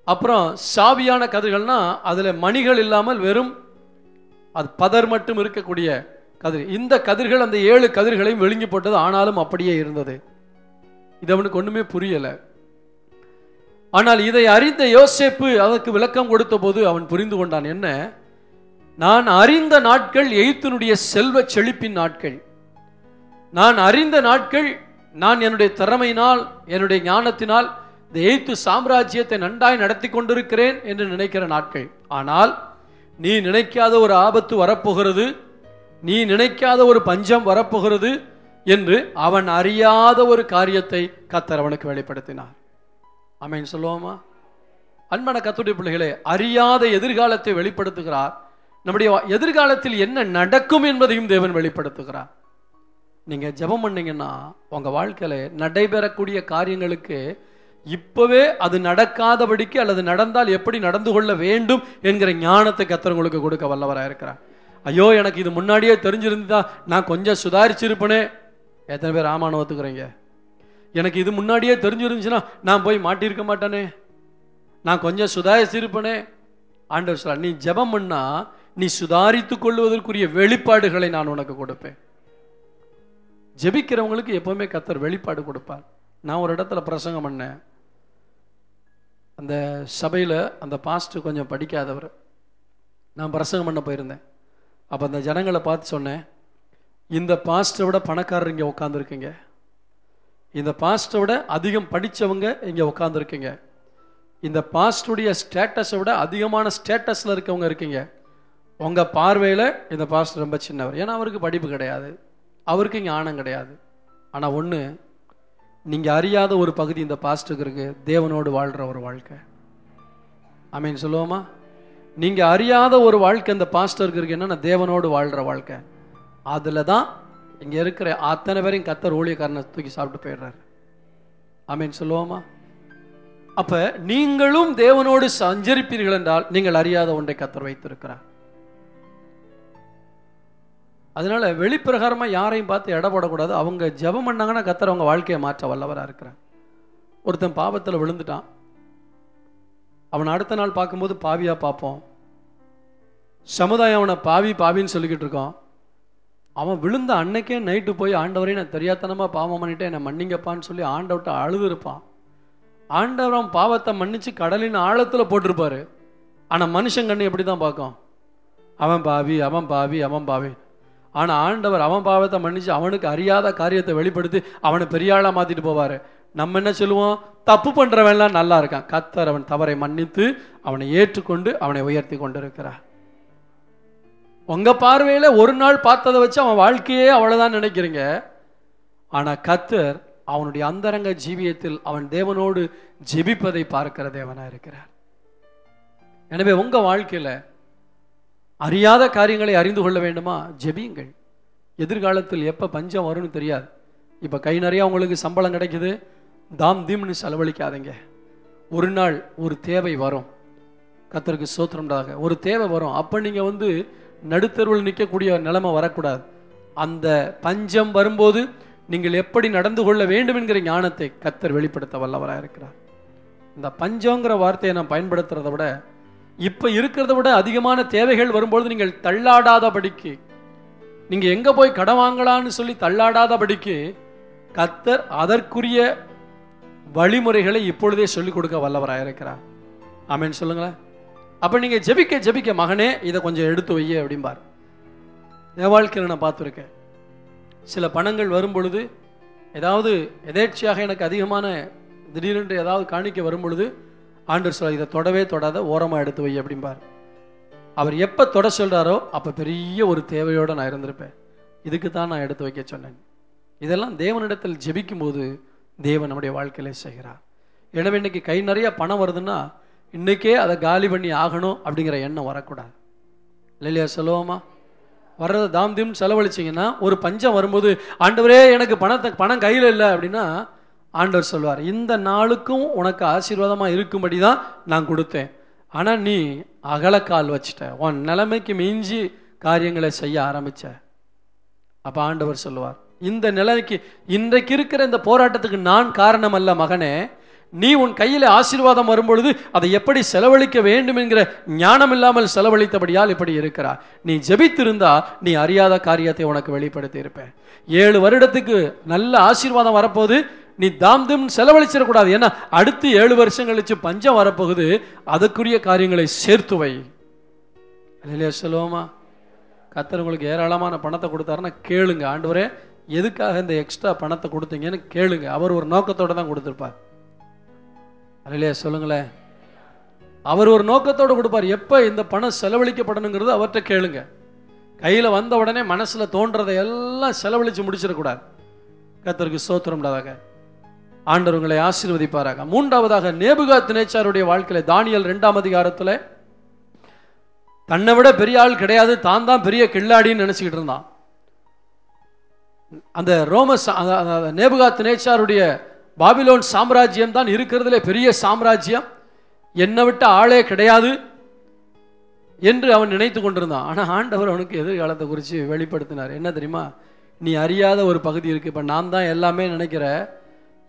அப்புறம் சாவியான கதிர்கள்னா அதுல மணிகள் இல்லாமல் வெறும் அது பதர் மட்டும் இருக்கக்கூடிய கதிர். இந்த கதிர்கள் அந்த 7 கதிர்களையும் விழுங்கி போட்டது. ஆனாலும் அப்படியே இருந்தது. இது அவனுக்கு ஒண்ணுமே புரியல. ஆனால் இதை அறிந்த யோசேப்பு அதற்கு விளக்கம் கொடுத்த போது அவன் புரிந்து கொண்டான். என்ன, நான் அறிந்த நாட்கள் எகிப்தினுடைய செல்வ செழிப்பின் நாட்கள். நான் அறிந்த நாட்கள், நான் என்னுடைய திறமையினால் என்னுடைய ஞானத்தினால் இந்த எகிப்து சாம்ராஜ்யத்தை நன்றாய் நடத்தி கொண்டிருக்கிறேன் என்று நினைக்கிற நாட்கள். ஆனால் நீ நினைக்காத ஒரு ஆபத்து வரப்போகிறது, நீ நினைக்காத ஒரு பஞ்சம் வரப்போகிறது என்று அவன் அறியாத ஒரு காரியத்தை கர்த்தர் அவனுக்கு வெளிப்படுத்தினார். ஆமென் சொல்லுவோமா? அன்பான கர்த்தருடைய பிள்ளைகளே, அறியாத எதிர்காலத்தை வெளிப்படுத்துகிறார். நம்முடைய எதிர்காலத்தில் என்ன நடக்கும் என்பதையும் தேவன் வெளிப்படுத்துகிறார். நீங்க ஜெபம் பண்ணீங்கன்னா உங்க வாழ்க்கையில நடைபெறக்கூடிய காரியங்களுக்கு இப்பவே அது நடக்காதபடிக்கு அல்லது நடந்தால் எப்படி நடந்து கொள்ள வேண்டும் என்கிற ஞானத்தை கர்த்தர் உங்களுக்கு கொடுக்க வல்லவராக இருக்கிறார். ஐயோ, எனக்கு இது முன்னாடியே தெரிஞ்சிருந்தா நான் கொஞ்சம் சுதாரிச்சிருப்பனே. எத்தனை பேர் ஆமான்னு ஒத்துக்கிறீங்க? எனக்கு இது முன்னாடியே தெரிஞ்சிருந்துச்சுன்னா நான் போய் மாட்டிருக்க மாட்டானே, நான் கொஞ்சம் சுதாரிச்சிருப்பனே. ஆண்டவர் சொல்றார், நீ ஜெபம் பண்ணா நீ சுதாரித்துக் கொள்வதற்குரிய வெளிப்பாடுகளை நான் உனக்கு கொடுப்பேன். ஜெபிக்கிறவங்களுக்கு எப்பவுமே கர்த்தர் வெளிப்பாடு கொடுப்பார். நான் ஒரு இடத்துல பிரசங்கம் பண்ணேன். அந்த சபையில் அந்த பாஸ்டர் கொஞ்சம் படிக்காதவர். நான் பிரசங்கம் பண்ண போயிருந்தேன். அப்போ அந்த ஜனங்களை பார்த்து சொன்னேன், இந்த பாஸ்டரை விட பணக்காரர் இங்கே உட்காந்துருக்கீங்க, இந்த பாஸ்டரை விட அதிகம் படித்தவங்க இங்கே உட்காந்துருக்கீங்க. இந்த பாஸ்டருடைய ஸ்டேட்டஸை விட அதிகமான ஸ்டேட்டஸில் இருக்கவங்க இருக்கீங்க. உங்கள் பார்வையில் இந்த பாஸ்டர் ரொம்ப சின்னவர், ஏன்னா அவருக்கு படிப்பு கிடையாது, அவருக்கு ஞானம் கிடையாது. ஆனால் ஒன்று, நீங்கள் அறியாத ஒரு பகுதி இந்த பாஸ்டருக்கு இருக்கு, தேவனோடு வாழ்கிற ஒரு வாழ்க்கை. ஆமீன் சொல்லுவோமா? நீங்கள் அறியாத ஒரு வாழ்க்கை இந்த பாஸ்டருக்கு இருக்கு, என்னன்னா தேவனோடு வாழ்கிற வாழ்க்கை. அதில் தான் இங்கே இருக்கிற அத்தனை பேரையும் கர்த்தர் ஊழியக்காரனை தூக்கி சாப்பிட்டு போயிடுறாரு. ஆமீன் சொல்லுவோமா? அப்போ நீங்களும் தேவனோடு சஞ்சரிப்பீர்கள் என்றால் நீங்கள் அறியாத ஒன்றை கர்த்தர் வைத்திருக்கிறார். அதனால வெளிப்பிரகாரமாக யாரையும் பார்த்து இடப்படக்கூடாது. அவங்க ஜெபம் பண்ணாங்கன்னா கர்த்தர் அவங்க வாழ்க்கையை மாற்ற வல்லவராக இருக்கிறார். ஒருத்தன் பாவத்தில் விழுந்துட்டான், அவனை அடுத்த நாள் பார்க்கும்போது பாவியாக பார்ப்போம். சமுதாயம் அவனை பாவின்னு சொல்லிக்கிட்டு இருக்கோம். அவன் விழுந்த அன்னைக்கே நைட்டு போய் ஆண்டவரே நான் தெரியாதனமாக பாவம் பண்ணிட்டேன், என்னை மன்னிங்கப்பான்னு சொல்லி ஆண்டவர்கிட்ட அழுது இருப்பான். ஆண்டவர் அவன் பாவத்தை மன்னிச்சு கடலின் ஆழத்தில் போட்டிருப்பாரு. ஆனால் மனுஷன் கண்ணு எப்படி தான் பார்க்கும்? அவன் பாவி, அவன் பாவி, அவன் பாவி. ஆனால் ஆண்டவர் அவன் பாவத்தை மன்னிச்சு அவனுக்கு அறியாத காரியத்தை வெளிப்படுத்தி அவனை பெரிய ஆளாக மாற்றிட்டு போவார். நம்ம என்ன சொல்லுவோம்? தப்பு பண்ணுறவன்லாம் நல்லா இருக்கான். கர்த்தர் அவன் தவறை மன்னித்து அவனை ஏற்றுக்கொண்டு அவனை உயர்த்தி கொண்டு இருக்கிறார். உங்கள் பார்வையில் ஒரு நாள் பார்த்ததை வச்சு அவன் வாழ்க்கையே அவ்வளோதான் நினைக்கிறீங்க. ஆனால் கர்த்தர் அவனுடைய அந்தரங்க ஜீவியத்தில் அவன் தேவனோடு ஜெபிப்பதை பார்க்கிற தேவனாக இருக்கிறார். எனவே உங்கள் வாழ்க்கையில் அறியாத காரியங்களை அறிந்து கொள்ள வேண்டுமா? ஜெபியுங்கள். எதிர்காலத்தில் எப்போ பஞ்சம் வரும்னு தெரியாது. இப்போ கை நிறையா உங்களுக்கு சம்பளம் கிடைக்குது, தாம் தீம்னு செலவழிக்காதீங்க. ஒரு நாள் ஒரு தேவை வரும். கர்த்தருக்கு ஸ்தோத்திரம்டாக ஒரு தேவை வரும். அப்போ நீங்கள் நடுத்தருவில் நிற்கக்கூடிய நிலைமை வரக்கூடாது. அந்த பஞ்சம் வரும்போது நீங்கள் எப்படி நடந்து கொள்ள வேண்டும் என்கிற ஞானத்தை கர்த்தர் வெளிப்படுத்த வல்லவராக இருக்கிறார். இந்த பஞ்சங்கிற வார்த்தையை நான் பயன்படுத்துறதை விட இப்போ இருக்கிறத விட அதிகமான தேவைகள் வரும்பொழுது நீங்கள் தள்ளாடாதபடிக்கு, நீங்கள் எங்கே போய் கடன் வாங்கலான்னு சொல்லி தள்ளாடாதபடிக்கு கர்த்தர் அதற்குரிய வழிமுறைகளை இப்பொழுதே சொல்லிக் கொடுக்க வல்லவராக இருக்கிறார். ஆமேன்னு சொல்லுங்களேன். அப்போ நீங்கள் ஜெபிக்க ஜெபிக்க மகனே இதை கொஞ்சம் எடுத்து வைய அப்படிம்பார். என் வாழ்க்கையில் நான் பார்த்துருக்கேன். சில பணங்கள் வரும் பொழுது, ஏதாவது எதேட்சியாக எனக்கு அதிகமான திடீரென்று ஏதாவது காணிக்க வரும் பொழுது ஆண்டவர் சொல்ல இதை தொடவே தொடாத, ஓரமாக எடுத்து வை அப்படிம்பார். அவர் எப்போ தொட சொல்கிறாரோ அப்போ பெரிய ஒரு தேவையோடு நான் இருந்திருப்பேன். இதுக்கு தான் நான் எடுத்து வைக்க சொன்னேன். இதெல்லாம் தேவனிடத்தில் ஜெபிக்கும் போது தேவன் நம்முடைய வாழ்க்கையிலே செய்கிறார். எனவே இன்னைக்கு கை நிறைய பணம் வருதுன்னா இன்னைக்கே அதை காலி பண்ணி ஆகணும் அப்படிங்கிற எண்ணம் வரக்கூடாது. இல்லையா சொல்லுவோமா? வர்றதை தாம் தீம் செலவழிச்சிங்கன்னா ஒரு பஞ்சம் வரும்போது ஆண்டவரே எனக்கு பணம் கையில் இல்லை அப்படின்னா ஆண்டவர் சொல்வார், இந்த நாளுக்கும் உனக்கு ஆசீர்வாதமாக இருக்கும்படி தான் நான் கொடுத்தேன், ஆனால் நீ அகலக்கால் வச்சிட்ட, உன் நிலைமைக்கு மிஞ்சி காரியங்களை செய்ய ஆரம்பிச்ச. அப்போ ஆண்டவர் சொல்லுவார், இந்த நிலைமைக்கு இன்றைக்கு இருக்கிற இந்த போராட்டத்துக்கு நான் காரணம் அல்ல மகனே, நீ உன் கையில் ஆசீர்வாதம் வரும்பொழுது அதை எப்படி செலவழிக்க வேண்டும் என்கிற ஞானம் இல்லாமல் செலவழித்தபடியால் இப்படி இருக்கிறார். நீ ஜெபித்திருந்தா நீ அறியாத காரியத்தை உனக்கு வெளிப்படுத்தி இருப்பேன். 7 வருடத்துக்கு நல்ல ஆசீர்வாதம் வரப்போகுது, நீ தாம் தீம் செலவழிச்சிடக்கூடாது. ஏன்னா அடுத்து 7 வருஷம் கழிச்சு பஞ்சம் வரப்போகுது, அதுக்குரிய காரியங்களை சேர்த்து வை. இல்லையா சொல்லுவோமா? கர்த்தர் உங்களுக்கு ஏராளமான பணத்தை கொடுத்தாருன்னா கேளுங்க, ஆண்டவரே எதுக்காக இந்த எக்ஸ்ட்ரா பணத்தை கொடுத்தீங்கன்னு கேளுங்க. அவர் ஒரு நோக்கத்தோடு தான் கொடுத்துருப்பார். இல்லையா சொல்லுங்களேன்? அவர் ஒரு நோக்கத்தோடு கொடுப்பார். எப்போ இந்த பணம் செலவழிக்கப்படணுங்கிறது அவர்கிட்ட கேளுங்க. கையில் வந்த உடனே மனசில் தோன்றதை எல்லாம் செலவழித்து முடிச்சிடக்கூடாது. கர்த்தருக்கு ஸ்தோத்திரம்டாக. ஆண்டவர் உங்களை ஆசீர்வதிப்பாராக. 3ஆவதாக நேபுகாத்நேச்சாருடைய வாழ்க்கையில் தானியேல் 2ஆம் அதிகாரத்தில் தன்னை விட பெரிய ஆள் கிடையாது, தான் தான் பெரிய கில்லாடின்னு நினைச்சுக்கிட்டு இருந்தான். அந்த நேபுகாத்நேச்சாருடைய பாபிலோன் சாம்ராஜ்யம் தான் இருக்கிறதுல பெரிய சாம்ராஜ்யம், என்னை விட்ட ஆளே கிடையாது என்று அவன் நினைத்து கொண்டிருந்தான். ஆனால் ஆண்டவர் அவனுக்கு எதிர்காலத்தை குறித்து வெளிப்படுத்தினார். என்ன தெரியுமா? நீ அறியாத ஒரு பகுதி இருக்கு. இப்போ நான் தான் எல்லாமே நினைக்கிற,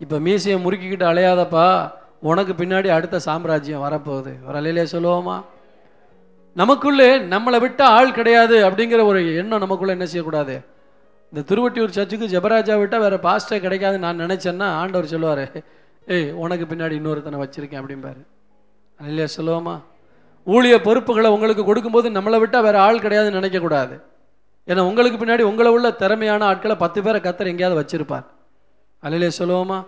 இப்போ மீசையை முறுக்கிக்கிட்டு அலையாதப்பா, உனக்கு பின்னாடி அடுத்த சாம்ராஜ்யம் வரப்போகுது. ஒரு அலையிலே சொல்லுவோமா? நமக்குள்ளே நம்மளை விட்ட ஆள் கிடையாது அப்படிங்கிற ஒரு எண்ணம் நமக்குள்ளே என்ன செய்யக்கூடாது. இந்த திருவொட்டியூர் சர்ச்சுக்கு ஜெபராஜா விட்டால் வேறு பாஸ்டர் கிடைக்காதுன்னு நான் நினச்சேன்னா ஆண்டவர் சொல்லுவார், ஏய் உனக்கு பின்னாடி இன்னொருத்தனை வச்சுருக்கேன் அப்படிம்பாரு. இல்லையா சொல்லுவோமா? ஊழிய பொறுப்புகளை உங்களுக்கு கொடுக்கும்போது நம்மளை விட்டால் வேறு ஆள் கிடையாதுன்னு நினைக்கக்கூடாது. ஏன்னா உங்களுக்கு பின்னாடி உங்களை உள்ள திறமையான ஆட்களை 10 பேரை கர்த்தர் எங்கேயாவது வச்சிருப்பார். அல்லையா சொல்லுவோமா?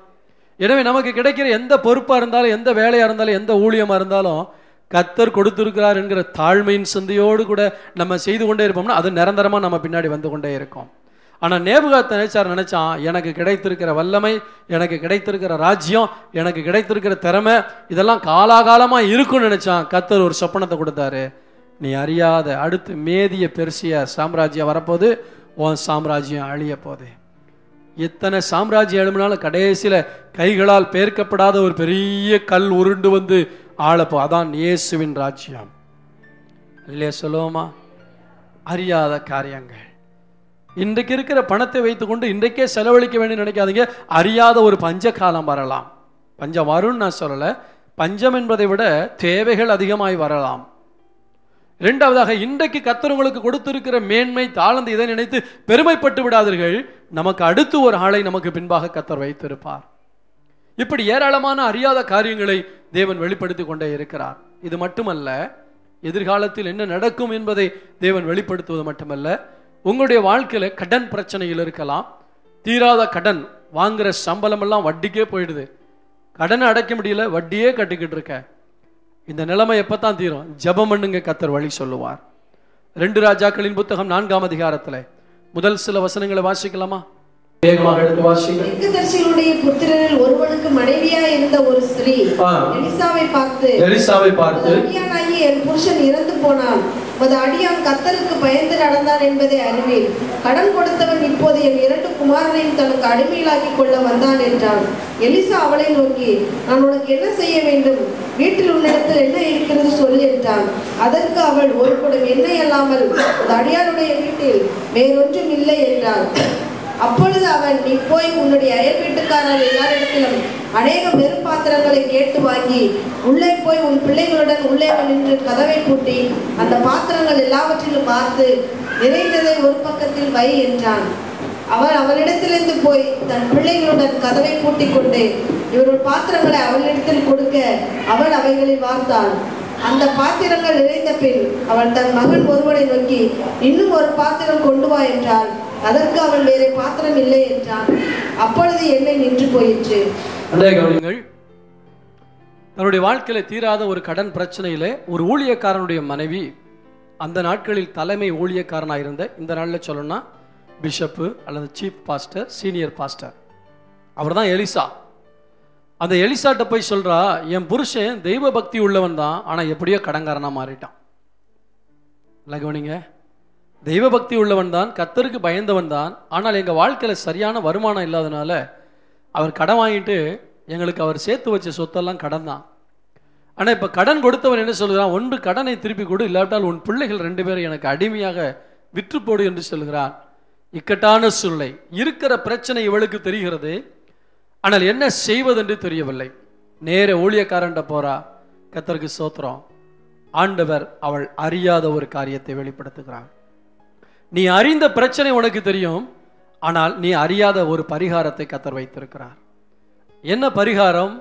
எனவே நமக்கு கிடைக்கிற எந்த பொறுப்பா இருந்தாலும், எந்த வேலையா இருந்தாலும், எந்த ஊழியமா இருந்தாலும் கர்த்தர் கொடுத்திருக்கிறார் என்கிற தாழ்மையின் சிந்தையோடு கூட நம்ம செய்து கொண்டே இருப்போம்னா அது நிரந்தரமா நம்ம பின்னாடி வந்து கொண்டே இருக்கும். ஆனா நேபுகாத்நேச்சார் நினைச்சான், எனக்கு கிடைத்திருக்கிற வல்லமை, எனக்கு கிடைத்திருக்கிற ராஜ்யம், எனக்கு கிடைத்திருக்கிற திறமை இதெல்லாம் காலாகாலமா இருக்கும்னு நினைச்சான். கர்த்தர் ஒரு சொப்பனத்தை கொடுத்தாரு. நீ அறியாத அடுத்து மேதிய பெர்சிய சாம்ராஜ்யம் வரப்போது, உன் சாம்ராஜ்யம் அழிய போகுது. எத்தனை சாம்ராஜ்யம் எழுப்பினாலும் கடைசியில கைகளால் பேர்க்கப்படாத ஒரு பெரிய கல் உருண்டு வந்து ஆளப்போ, அதான் இயேசுவின் ராஜ்யம். இல்லையா சொல்லுவோமா? அறியாத காரியங்கள். இன்றைக்கு இருக்கிற பணத்தை வைத்துக்கொண்டு இன்றைக்கே செலவழிக்க வேண்டும் நினைக்காதீங்க. அறியாத ஒரு பஞ்ச காலம் வரலாம். பஞ்சம் வரும்னு நான் சொல்லலை, பஞ்சம் என்பதை விட தேவைகள் அதிகமாய் வரலாம். இரண்டாவதாக, இன்றைக்கு கர்த்தர் உங்களுக்கு கொடுத்திருக்கிற மேன்மை தாழ்ந்து இதை நினைத்து பெருமைப்பட்டு விடாதீர்கள். நமக்கு அடுத்து ஒரு ஆளை நமக்கு பின்பாக கர்த்தர் வைத்திருப்பார். இப்படி ஏராளமான அறியாத காரியங்களை தேவன் வெளிப்படுத்தி கொண்டே இருக்கிறார். இது மட்டுமல்ல, எதிர்காலத்தில் என்ன நடக்கும் என்பதை தேவன் வெளிப்படுத்துவது மட்டுமல்ல, உங்களுடைய வாழ்க்கையில கடன் பிரச்சனையில் இருக்கலாம். தீராத கடன், வாங்குற சம்பளம் எல்லாம் வட்டிக்கே போயிடுது, கடனை அடைக்க முடியல, வட்டியே கட்டிக்கிட்டு இருக்க. இந்த நிலைமை எப்பத்தான் தீரும்? ஜெபம் பண்ணுங்க, கர்த்தர் வழி சொல்லுவார். 2 ராஜாக்களின் புத்தகம் 4ஆம் அதிகாரத்தில் முதல் சில வசனங்களை வாசிக்கலாமா? வேகமாக எடுத்து வாசிங்க. தீர்க்கதரிசிகளுடைய புத்திரரில் ஒருவனுக்கு மனைவியாய் இருந்த ஒரு ஸ்திரீ எலிசாவை பார்த்து அடியானாகிய என் புருஷன் இறந்து போனான், உமது அடியான் கர்த்தருக்கு பயந்து நடந்தான் என்பதை அறிவீர். கடன் கொடுத்தவன் இப்போது என் 2 குமாரனையும் தனக்கு அடிமையிலாக்கி கொள்ள வந்தான் என்றான். எலிசா அவளை நோக்கி, நான் உனக்கு என்ன செய்ய வேண்டும்? வீட்டில் உன்னிடத்தில் என்ன இருக்கிறது சொல் என்றான். அதற்கு அவள், ஒரு குடம் எண்ணெய் அல்லாமல் அந்த அடியானுடைய வீட்டில் வேறொன்றும் இல்லை என்றாள். அப்பொழுது அவன், நீ போய் உன்னுடைய அயல் வீட்டுக்காரர் எல்லாரிடத்திலும் அநேக வெறுப்பாத்திரங்களை கேட்டு வாங்கி உள்ளே போய் உன் பிள்ளைகளுடன் உள்ளே நின்று கதவை பூட்டி அந்த பாத்திரங்கள் எல்லாவற்றிலும் பார்த்து நிறைந்ததை ஒரு பக்கத்தில் வை என்றான். அவன் அவளிடத்திலிருந்து போய் தன் பிள்ளைகளுடன் கதவை பூட்டி கொண்டு இவர்கள் பாத்திரங்களை அவளிடத்தில் கொடுக்க அவள் அவைகளில் வார்த்தாள். அந்த பாத்திரங்கள் நிறைந்த பின் அவள் தன் மகன் ஒருவனை நோக்கி, இன்னும் ஒரு பாத்திரம் கொண்டு வா என்றாள். அதற்கு அவள், வேற பாத்திரம் இல்லை என்றான். அப்பொழுது எண்ணெய் நின்று போயிற்று. தன்னுடைய வாழ்க்கையில தீராத ஒரு கடன் பிரச்சனையில ஒரு ஊழியக்காரனுடைய மனைவி, அந்த நாட்களில் தலைமை ஊழியக்காரனாக இருந்த, இந்த நாளில் சொல்லணும்னா பிஷப்பு அல்லது சீஃப் பாஸ்டர், சீனியர் பாஸ்டர், அவர் தான் எலிசா. அந்த எலிசாட்ட போய் சொல்றா, என் புருஷன் தெய்வ பக்தி உள்ளவன் தான், ஆனா எப்படியோ கடன்காரனா மாறிட்டான். கவனிங்க, தெய்வ பக்தி உள்ளவன் தான், கர்த்தருக்கு பயந்தவன் தான், ஆனால் எங்க வாழ்க்கையில சரியான வருமானம் இல்லாதனால அவர் கடன் வாங்கிட்டு எங்களுக்கு அவர் சேர்த்து வச்ச சொத்தெல்லாம் கடன் தான். ஆனா இப்ப கடன் கொடுத்தவன் என்ன சொல்கிறான்? ஒன்று கடனை திருப்பி கொடு, இல்லாவிட்டால் உன் பிள்ளைகள் 2 பேரும் எனக்கு அடிமையாக விற்று போடு என்று சொல்கிறான். இக்கட்டான சூழ்நிலை, இருக்கிற பிரச்சனை இவளுக்கு தெரிகிறது, ஆனால் என்ன செய்வதென்று தெரியவில்லை. நேர ஊழியக்காரன்ட்ட போறா. கர்த்தருக்கு ஸ்தோத்திரம், ஆண்டவர் அவள் அறியாத ஒரு காரியத்தை வெளிப்படுத்துகிறான். நீ அறிந்த பிரச்சனை உனக்கு தெரியும், ஆனால் நீ அறியாத ஒரு பரிகாரத்தை கர்த்தர் வைத்திருக்கிறார். என்ன பரிகாரம்?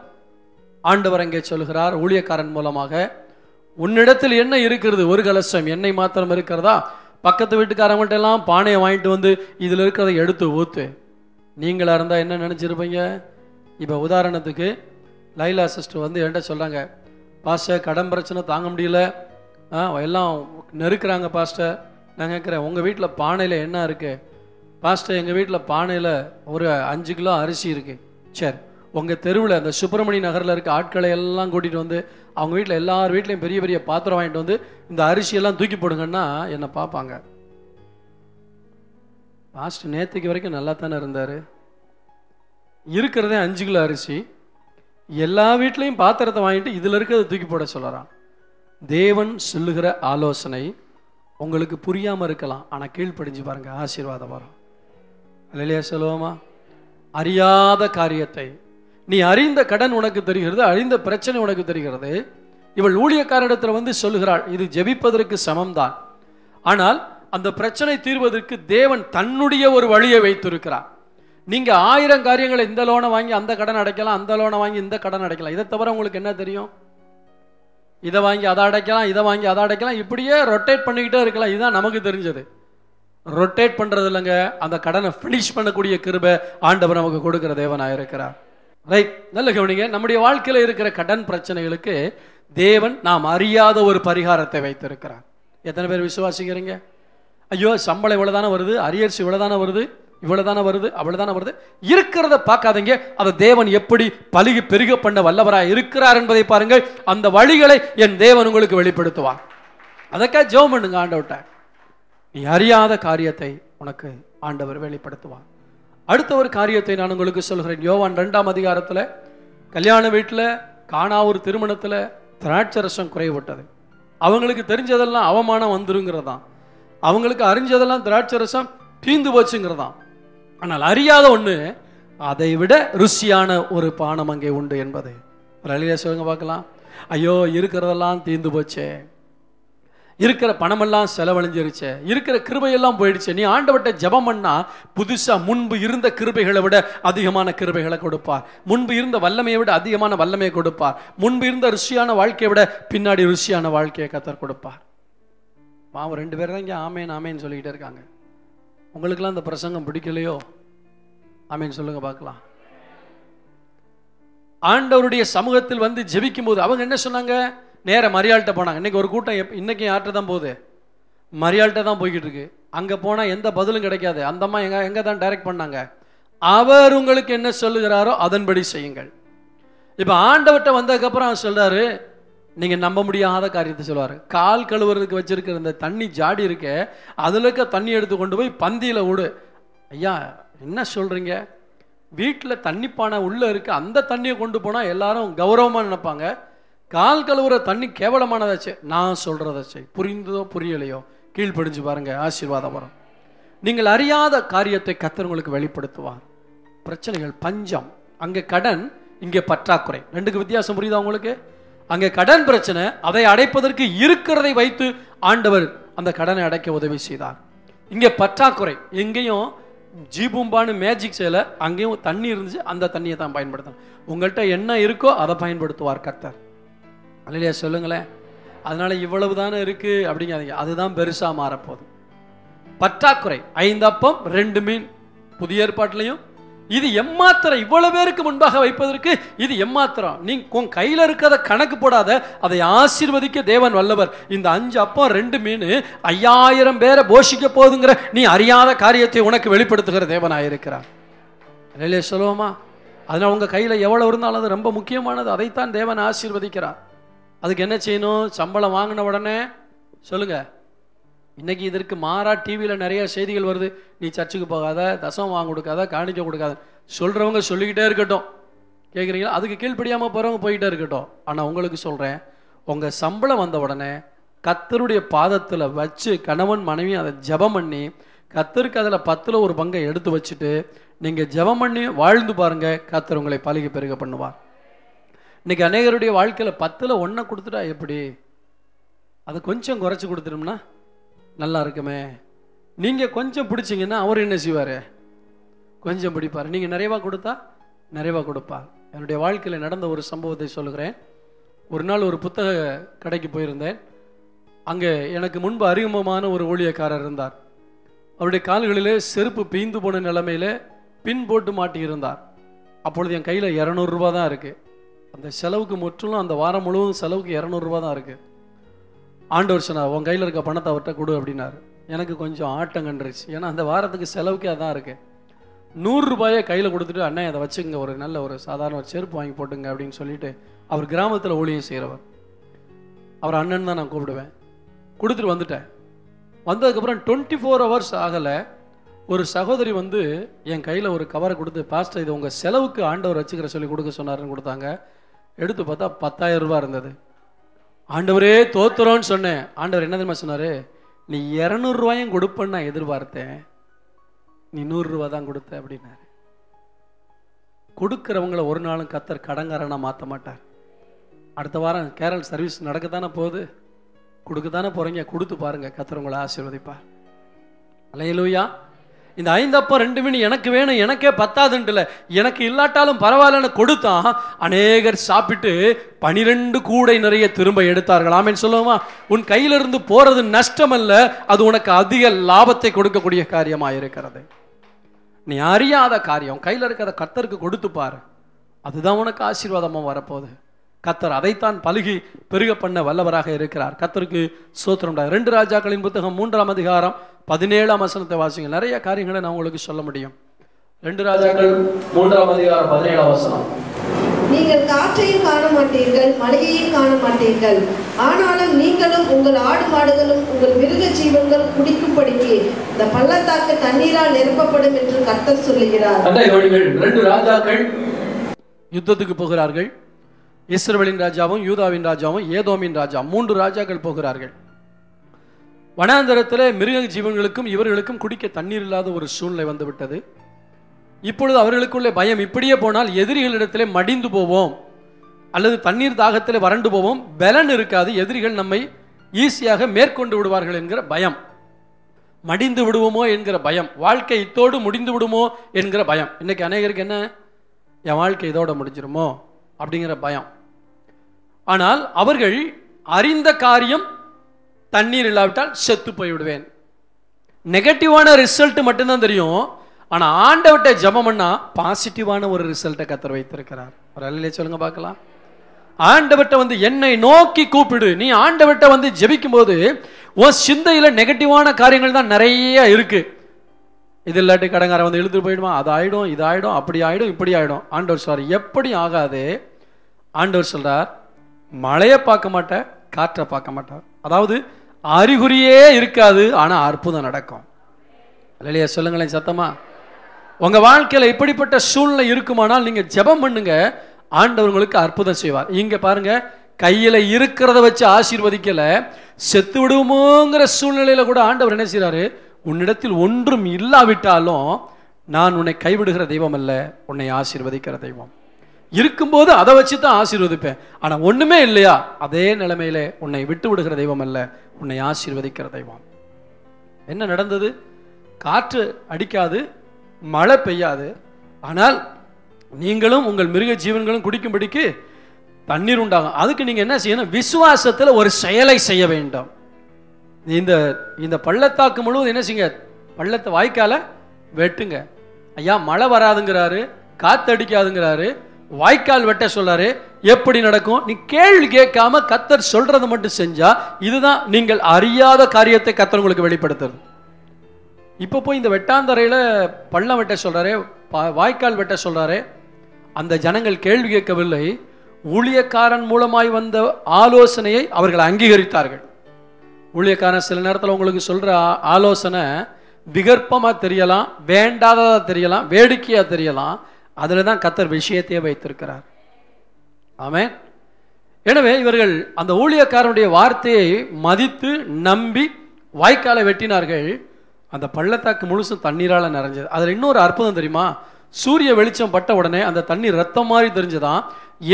ஆண்டவர் அங்கே சொல்கிறார் ஊழியக்காரன் மூலமாக, உன்னிடத்தில் என்ன இருக்கிறது? ஒரு கலசம் எண்ணெய் மாத்திரம் இருக்கிறதா? பக்கத்து வீட்டுக்காரங்கள்ட்ட எல்லாம் பானையை வாங்கிட்டு வந்து இதில் இருக்கிறத எடுத்து ஊத்து. நீங்களா இருந்தால் என்ன நினச்சிருப்பீங்க? இப்போ உதாரணத்துக்கு லைலா சிஸ்டர் வந்து என்கிட்ட சொல்கிறாங்க, பாஸ்டர் கடன் பிரச்சனை தாங்க முடியல, எல்லாம் நெருக்கிறாங்க பாஸ்டர். நான் கேட்குறேன், உங்கள் வீட்டில் பானையில் என்ன இருக்குது? பாஸ்டர் எங்கள் வீட்டில் பானையில் ஒரு 5 கிலோ அரிசி இருக்குது. சரி, உங்கள் தெருவில் அந்த சுப்பிரமணிய நகரில் இருக்க ஆட்களை எல்லாம் கூட்டிகிட்டு வந்து அவங்க வீட்டில் எல்லார் வீட்லையும் பெரிய பெரிய பாத்திரம் வாங்கிட்டு வந்து இந்த அரிசியெல்லாம் தூக்கி போடுங்கன்னா என்னை பார்ப்பாங்க. பாஸ்டர் நேற்றுக்கு வரைக்கும் நல்லா தானே இருந்தார், இருக்கிறதே 5 கிலோ அரிசி, எல்லா வீட்லையும் பாத்திரத்தை வாங்கிட்டு இதில் இருக்கிறத தூக்கி போட சொல்லறான். தேவன் சொல்லுகிற ஆலோசனை உங்களுக்கு புரியாமல் இருக்கலாம், ஆனால் கீழ்ப்படிஞ்சு பாருங்க, ஆசீர்வாதம் வரும். அல்லேலூயா சொல்லுவோமா? அறியாத காரியத்தை, நீ அறிந்த கடன் உனக்கு தெரிகிறது, அறிந்த பிரச்சனை உனக்கு தெரிகிறது. இவள் ஊழியக்காரிடத்தில் வந்து சொல்லுகிறாள், இது ஜெபிப்பதற்கு சமம்தான், ஆனால் அந்த பிரச்சனை தீர்வதற்கு தேவன் தன்னுடைய ஒரு வழியை வைத்திருக்கிறார். நீங்க 1000 காரியங்களை, இந்த லோனை வாங்கி அந்த கடன் அடைக்கலாம், அந்த லோனை வாங்கி இந்த கடன் அடைக்கலாம், இதை தவிர உங்களுக்கு என்ன தெரியும்? இதை வாங்கி அதை அடைக்கலாம், இதை வாங்கி அதை அடைக்கலாம், இப்படியே ரொட்டேட் பண்ணிக்கிட்டே இருக்கலாம். இதுதான் நமக்கு தெரிஞ்சது. ரொட்டேட் பண்றது இல்லைங்க, அந்த கடனை ஃபினிஷ் பண்ணக்கூடிய கிருபை ஆண்டவர் நமக்கு கொடுக்கிற தேவனாக இருக்கிறார். ரைட், நல்ல கவனிங்க. நம்முடைய வாழ்க்கையில் இருக்கிற கடன் பிரச்சனைகளுக்கு தேவன் நாம் அறியாத ஒரு பரிகாரத்தை வைத்திருக்கிறார். எத்தனை பேர் விசுவாசிக்கிறீங்க? ஐயோ, சம்பளம் இவ்வளவுதானே வருது, அரியர்ஸ் இவ்வளவுதானே வருது, இவ்வளவுதானே வருது, அவ்வளவுதானே வருது, இருக்கிறத பார்க்காதீங்க. அதை தேவன் எப்படி பலுகி பெருக பண்ண வல்லவராய் இருக்கிறார் என்பதை பாருங்கள். அந்த வழிகளை என் தேவன் உங்களுக்கு வெளிப்படுத்துவார். அதற்காக ஜெபம் பண்ணுங்க ஆண்டவர்ட்ட. நீ அறியாத காரியத்தை உனக்கு ஆண்டவர் வெளிப்படுத்துவார். அடுத்த ஒரு காரியத்தை நான் உங்களுக்கு சொல்கிறேன். யோவான் 2ஆம் அதிகாரத்தில் கல்யாண வீட்டில் காணா ஒரு திருமணத்தில் திராட்சரசம் குறைவுட்டது. அவங்களுக்கு தெரிஞ்சதெல்லாம் அவமானம் வந்துருங்கிறதான், அவங்களுக்கு அறிஞ்சதெல்லாம் திராட்சரசம் தீந்து போச்சுங்கிறதான். ஆனால் அறியாத ஒன்று, அதை விட ருசியான ஒரு பானம் அங்கே உண்டு என்பது. ஒரு அழிய சொல்லுங்க பார்க்கலாம். ஐயோ, இருக்கிறதெல்லாம் தீந்து போச்சே, இருக்கிற பணமெல்லாம் செலவழிஞ்சிருச்சு, இருக்கிற கிருபையெல்லாம் போயிடுச்சு. நீ ஆண்டவர்ட்ட ஜெபம் பண்ணா புதுசா முன்பு இருந்த கிருபைகளை விட அதிகமான கிருபைகளை கொடுப்பார். முன்பு இருந்த வல்லமையை விட அதிகமான வல்லமையை கொடுப்பார். முன்பு இருந்த ருசியான வாழ்க்கையை விட பின்னாடி ருசியான வாழ்க்கையை கர்த்தர் கொடுப்பார். பாவம் 2 பேர் தான் இங்கே ஆமேன் ஆமேன்னு சொல்லிக்கிட்டே இருக்காங்க. உங்களுக்கெல்லாம் இந்த பிரசங்கம் பிடிக்கலையோ? ஆமேன்னு சொல்லுங்க பார்க்கலாம். ஆண்டவருடைய சமூகத்தில் வந்து ஜெபிக்கும் போது அவங்க என்ன சொன்னாங்க? நேர மரியாள்கிட்ட போனாங்க. இன்னைக்கு ஒரு கூட்டம் இன்னைக்கு யார்கிட்ட தான் போகுது? மரியாள்கிட்ட தான் போய்கிட்டு இருக்கு. அங்க போனா எந்த பதிலும் கிடைக்காது. அந்த அம்மா எங்க தான் டைரக்ட் பண்ணாங்க. அவர் உங்களுக்கு என்ன சொல்லுகிறாரோ அதன்படி செய்யுங்கள். இப்ப ஆண்டவர்கிட்ட வந்ததுக்கப்புறம் அவர் சொல்றாரு, நீங்க நம்ப முடியாத காரியத்தை சொல்லுவாரு. கால் கழுவுறதுக்கு வச்சிருக்கிற இந்த தண்ணி ஜாடி இருக்க, அதுல இருக்க தண்ணி எடுத்து கொண்டு போய் பந்தியில விடு. ஐயா, என்ன சொல்றீங்க? வீட்டில் தண்ணி பானை உள்ள இருக்கு, அந்த தண்ணியை கொண்டு போனா எல்லாரும் கௌரவமா நினைப்பாங்க. கால் கழுவுற தண்ணி கேவலமானதாச்சு. நான் சொல்றதாச்சு. புரிந்ததோ புரியலையோ கீழ்ப்படிஞ்சு பாருங்க, ஆசீர்வாதம் வரும். நீங்கள் அறியாத காரியத்தை கர்த்தர் உங்களுக்கு வெளிப்படுத்துவார். பிரச்சனைகள், பஞ்சம், அங்கே கடன், இங்கே பற்றாக்குறை. ரெண்டுக்கு வித்தியாசம் புரியுதா உங்களுக்கு? அங்கே கடன் பிரச்சனை, அதை அடைப்பதற்கு இருக்கிறதை வைத்து ஆண்டவர் அந்த கடனை அடைக்க உதவி செய்தார். இங்கே பற்றாக்குறை, எங்கேயும் ஜீபூம்பான்னு மேஜிக் செய்யல, அங்கேயும் தண்ணி இருந்துச்சு, அந்த தண்ணியை தான் பயன்படுத்தணும். உங்கள்கிட்ட என்ன இருக்கோ அதை பயன்படுத்துவார் கர்த்தர். அல்லையா சொல்லுங்களேன். அதனால இவ்வளவு தானே இருக்கு அப்படிங்காதீங்க, அதுதான் பெருசா மாறப்போகுது. பற்றாக்குறை, 5 அப்பம் 2 மீன். புதிய ஏற்பாட்டிலையும் இது எம்மாத்திரம், இவ்வளவு பேருக்கு முன்பாக வைப்பதற்கு இது எம்மாத்திரம். நீ உன் கையில இருக்கிறத கணக்கு போடாத, அதை ஆசீர்வதிக்க தேவன் வல்லவர். இந்த 5 அப்பம் 2 மீன் 5000 பேரை போஷிக்க போகுதுங்கிற நீ அறியாத காரியத்தை உனக்கு வெளிப்படுத்துகிற தேவனாயிருக்கிறார். இல்லையே சொல்லுவோமா? அதனால உங்க கையில எவ்வளவு இருந்தாலும் அது ரொம்ப முக்கியமானது. அதைத்தான் தேவன் ஆசீர்வதிக்கிறார். அதுக்கு என்ன செய்யணும்? சம்பளம் வாங்கின உடனே சொல்லுங்க. இன்னைக்கு இதற்கு மாறா டிவியில் நிறைய செய்திகள் வருது. நீ சர்ச்சுக்கு போகாத, தசம் வாங்க கொடுக்காத, காணிக்க கொடுக்காத சொல்றவங்க சொல்லிக்கிட்டே இருக்கட்டும். கேட்குறீங்களா? அதுக்கு கீழ்ப்படியாமல் போறவங்க போய்கிட்டே இருக்கட்டும். ஆனால் உங்களுக்கு சொல்றேன், உங்க சம்பளம் வந்த உடனே கர்த்தருடைய பாதத்தில் வச்சு கணவன் மனைவி அதை ஜெபம் பண்ணி கர்த்தருக்கு அதில் 10ல் ஒரு பங்கை எடுத்து வச்சுட்டு நீங்க ஜெபம் பண்ணி வாழ்ந்து பாருங்க, கர்த்தர் உங்களை பலுகி பெருக பண்ணுவார். இன்னைக்கு அநேகருடைய வாழ்க்கையில 10ல் 1 கொடுத்துட்டா எப்படி? அதை கொஞ்சம் குறைச்சி கொடுத்துட்டோம்னா நல்லா இருக்குமே. நீங்க கொஞ்சம் பிடிச்சிங்கன்னா அவர் என்ன செய்வாரு? கொஞ்சம் பிடிப்பார். நீங்க நிறைவா கொடுத்தா நிறைவா கொடுப்பார். என்னுடைய வாழ்க்கையில் நடந்த ஒரு சம்பவத்தை சொல்லுகிறேன். ஒரு நாள் ஒரு புத்தக கடைக்கு போயிருந்தேன். அங்கே எனக்கு முன்பு அறிமுகமான ஒரு ஊழியக்காரர் இருந்தார். அவருடைய கால்களிலே செருப்பு பீந்து போன நிலைமையில பின் போட்டு மாட்டியிருந்தார். அப்பொழுது என் கையில் 200 ரூபா தான் இருக்கு. அந்த செலவுக்கு முற்றிலும் அந்த வாரம் முழுவதும் செலவுக்கு 200 ரூபா தான் இருக்கு. ஆண்டவர் சொன்னார், உன் கையில் இருக்க பணத்தை அவர்கிட்ட கொடு அப்படின்னாரு. எனக்கு கொஞ்சம் ஆட்டம் கண்டுருச்சு. ஏன்னா அந்த வாரத்துக்கு செலவுக்கு அதான் இருக்கு. 100 ரூபாயை கையில் கொடுத்துட்டு, அண்ணே அதை வச்சுங்க, ஒரு நல்ல ஒரு சாதாரண ஒரு செருப்பு வாங்கி போட்டுங்க அப்படின்னு சொல்லிட்டு, அவர் கிராமத்தில் ஊழியம் செய்கிறவர். அவர் அண்ணன் தான் நான் கூப்பிடுவேன். கொடுத்துட்டு வந்துட்டேன். வந்ததுக்கப்புறம் 24 ஹவர்ஸ் ஆகலை, ஒரு சகோதரி வந்து என் கையில் ஒரு கவரை கொடுத்து, பாஸ்டர் இது உங்கள் செலவுக்கு ஆண்டவர் வச்சுக்கிற சொல்லி கொடுக்க சொன்னாருன்னு கொடுத்தாங்க. எடுத்து பார்த்தா 10,000 ரூபா இருந்தது. ஆண்டவரே தோத்துறோன்னு சொன்னேன். ஆண்டவர் என்ன தெரியுமா சொன்னாரு? நீ 200 ரூபாயும் கொடுப்பேன்னு நான் எதிர்பார்த்தேன், நீ 100 ரூபா தான் கொடுத்த அப்படின்னாரு. கொடுக்கிறவங்கள ஒரு நாளும் கர்த்தர் கடங்காரனா மாற்ற மாட்டார். அடுத்த வாரம் கேரள் சர்வீஸ் நடக்கத்தானே போகுது, கொடுக்கத்தானே போறீங்க, கொடுத்து பாருங்க, கர்த்தர் உங்களை ஆசீர்வதிப்பார். அல்லேலூயா. இந்த 5 அப்பம் 2 மீன் எனக்கு வேணும், எனக்கே பத்தாதுன்ட்டுல, எனக்கு இல்லாட்டாலும் பரவாயில்லன்னு கொடுத்தான். அநேகர் சாப்பிட்டு 12 கூடை நிறைய திரும்ப எடுத்தார்கள். ஆமென் சொல்லுவோமா? உன் கையிலிருந்து போறது நஷ்டம் அல்ல, அது உனக்கு அதிக லாபத்தை கொடுக்கக்கூடிய காரியமாக இருக்கிறது. நீ அறியாத காரியம் கையில் இருக்கிறத கர்த்தருக்கு கொடுத்து பாரு, அதுதான் உனக்கு ஆசீர்வாதமா வரப்போகுது. கர்த்தர் அதைத்தான் பலுகி பெருக பண்ண வல்லவராக இருக்கிறார். கர்த்தருக்கு ஸ்தோத்திரம். 2 ராஜாக்களின் புத்தகம் 3ஆம் அதிகாரம் 17ஆம் வசனத்தை வாசிங்க. நிறைய காரியங்களை நான் உங்களுக்கு சொல்ல முடியும். 2 ராஜாக்கள் 3ஆம் அதிகாரம் 17ஆம் வசனம். நீங்கள் காற்றையும் காண மாட்டீர்கள், மழையையும் காண மாட்டீர்கள். ஆனாலும் நீங்களும் உங்கள் ஆடு மாடுகளும் உங்கள் மிருக ஜீவன்கள் குடிக்கும்படிக்கு இந்த பள்ளத்தாக்கு தண்ணீரால் நிரப்பப்படும் என்று கர்த்தர் சொல்லுகிறார். 2 ராஜாக்கள் யுத்தத்துக்கு போகிறார்கள். இஸ்ரவேலின் ராஜாவும் யூதாவின் ராஜாவும் ஏதோமின் ராஜா 3 ராஜாக்கள் போகிறார்கள். வனாந்தரத்தில் மிருக ஜீவன்களுக்கும் இவர்களுக்கும் குடிக்க தண்ணீர் இல்லாத ஒரு சூழ்நிலை வந்துவிட்டது. இப்பொழுது அவர்களுக்குள்ளே பயம், இப்படியே போனால் எதிரிகளிடத்திலே மடிந்து போவோம் அல்லது தண்ணீர் தாகத்திலே வறண்டு போவோம், பலன் இருக்காது, எதிரிகள் நம்மை ஈஸியாக மேற்கொண்டு விடுவார்கள் என்கிற பயம், மடிந்து விடுவோமோ என்கிற பயம், வாழ்க்கை இத்தோடு முடிந்து விடுமோ என்கிற பயம். இன்னைக்கு அநேகருக்கு என்ன, என் வாழ்க்கை இதோட முடிஞ்சிருமோ அப்படிங்கிற பயம். ஆனால் அவர்கள் அறிந்த காரியம், தண்ணீர் இல்லாவிட்டால் செத்து போய்விடுவேன். நெகட்டிவான ரிசல்ட் மட்டும்தான் தெரியும். ஆனா ஆண்டவர்ட்ட ஜெபம் பண்ணா பாசிட்டிவான ஒரு ரிசல்ட்டை கர்த்தர் வைத்திருக்கிறார். ஒரு அல்லேலூயா சொல்லுங்க பார்க்கலாம். ஆண்டவர்ட்ட என்னை நோக்கி கூப்பிடு. நீ ஆண்டவர்ட்ட ஜெபிக்கும் போது உன் சிந்தையில நெகட்டிவான காரியங்கள் தான் நிறைய இருக்கு. இது இல்லாட்டி கடங்கார இழுத்து போயிடுவான், அது ஆயிடும், இது ஆயிடும், அப்படி ஆயிடும், இப்படி ஆயிடும். ஆண்டவர் சொல்றார் எப்படி ஆகாது. ஆண்டவர் சொல்றார் மழையை பார்க்க மாட்டேன், காற்றை பார்க்க மாட்டார். அதாவது அறிகுறியே இருக்காது, ஆனா அற்புதம் நடக்கும். அல்லேலூயா சொல்லுங்களேன் சத்தமா. உங்க வாழ்க்கையில இப்படிப்பட்ட சூழ்நிலை இருக்குமானால் நீங்க ஜெபம் பண்ணுங்க, ஆண்டவர் உங்களுக்கு அற்புதம் செய்வார். இங்க பாருங்க, கையில இருக்கிறத வச்சு ஆசீர்வதிக்கல, செத்து விடுவோங்கிற சூழ்நிலையில கூட ஆண்டவர் என்ன செய்யறாரு, உன்னிடத்தில் ஒன்றும் இல்லாவிட்டாலும் நான் உன்னை கைவிடுகிற தெய்வம் அல்ல, உன்னை ஆசீர்வதிக்கிற தெய்வம். இருக்கும்போது அதை வச்சு தான் ஆசீர்வதிப்பேன். ஆனா ஒண்ணுமே இல்லையா, அதே நிலைமையில உன்னை விட்டு விடுகிற தெய்வம் அல்ல, உன்னை ஆசீர்வதிக்கிற தெய்வம். என்ன நடந்தது? காற்று அடிக்காது, மழை பெய்யாது, ஆனால் நீங்களும் உங்கள் மிருக ஜீவன்களும் குடிக்கும்படிக்கு தண்ணீர் உண்டாகும். அதுக்கு நீங்க என்ன செய்யணும், விசுவாசத்துல ஒரு செயலை செய்ய வேண்டும். இந்த பள்ளத்தாக்கு முழுவதும் என்ன செய்யுங்க, பள்ளத்தை வாய்க்கால வெட்டுங்க. ஐயா மழை வராதுங்கிறாரு, காத்து அடிக்காதுங்கிறாரு, வாய்க்கால் வெட்ட சொல்றாரு. எப்படி நடக்கும்? நீ கேள்வி கேட்காம கர்த்தர் சொல்றது மட்டும் செஞ்சா, இதுதான் நீங்கள் அறியாத காரியத்தை கர்த்தர் உங்களுக்கு வெளிப்படுத்துறது. இப்ப போய் இந்த வெட்டாந்தரையில பள்ளம் வெட்ட சொல்றாரு, வாய்க்கால் வெட்ட சொல்றாரு. அந்த ஜனங்கள் கேள்வி கேட்கவில்லை, ஊழியக்காரன் மூலமாய் வந்த ஆலோசனையை அவர்கள் அங்கீகரித்தார்கள். ஊழியக்காரன் சில நேரத்தில் உங்களுக்கு சொல்ற ஆலோசனை விகற்பமா தெரியலாம், வேண்டாததா தெரியலாம், வேடிக்கையா தெரியலாம். அதுல தான் கர்த்தர் விஷயத்தையே வைத்திருக்கிறார். ஆமென். எனவே இவர்கள் அந்த ஊழியக்காரனுடைய வார்த்தையை மதித்து நம்பி வாய்க்காலை வெட்டினார்கள். அந்த பள்ளத்தாக்கு முழுசும் தண்ணீரால நிறைஞ்சது. அதுல இன்னொரு அற்புதம் தெரியுமா? சூரிய வெளிச்சம் பட்ட உடனே அந்த தண்ணீர் ரத்தம் மாதிரி தெரிஞ்சதான்.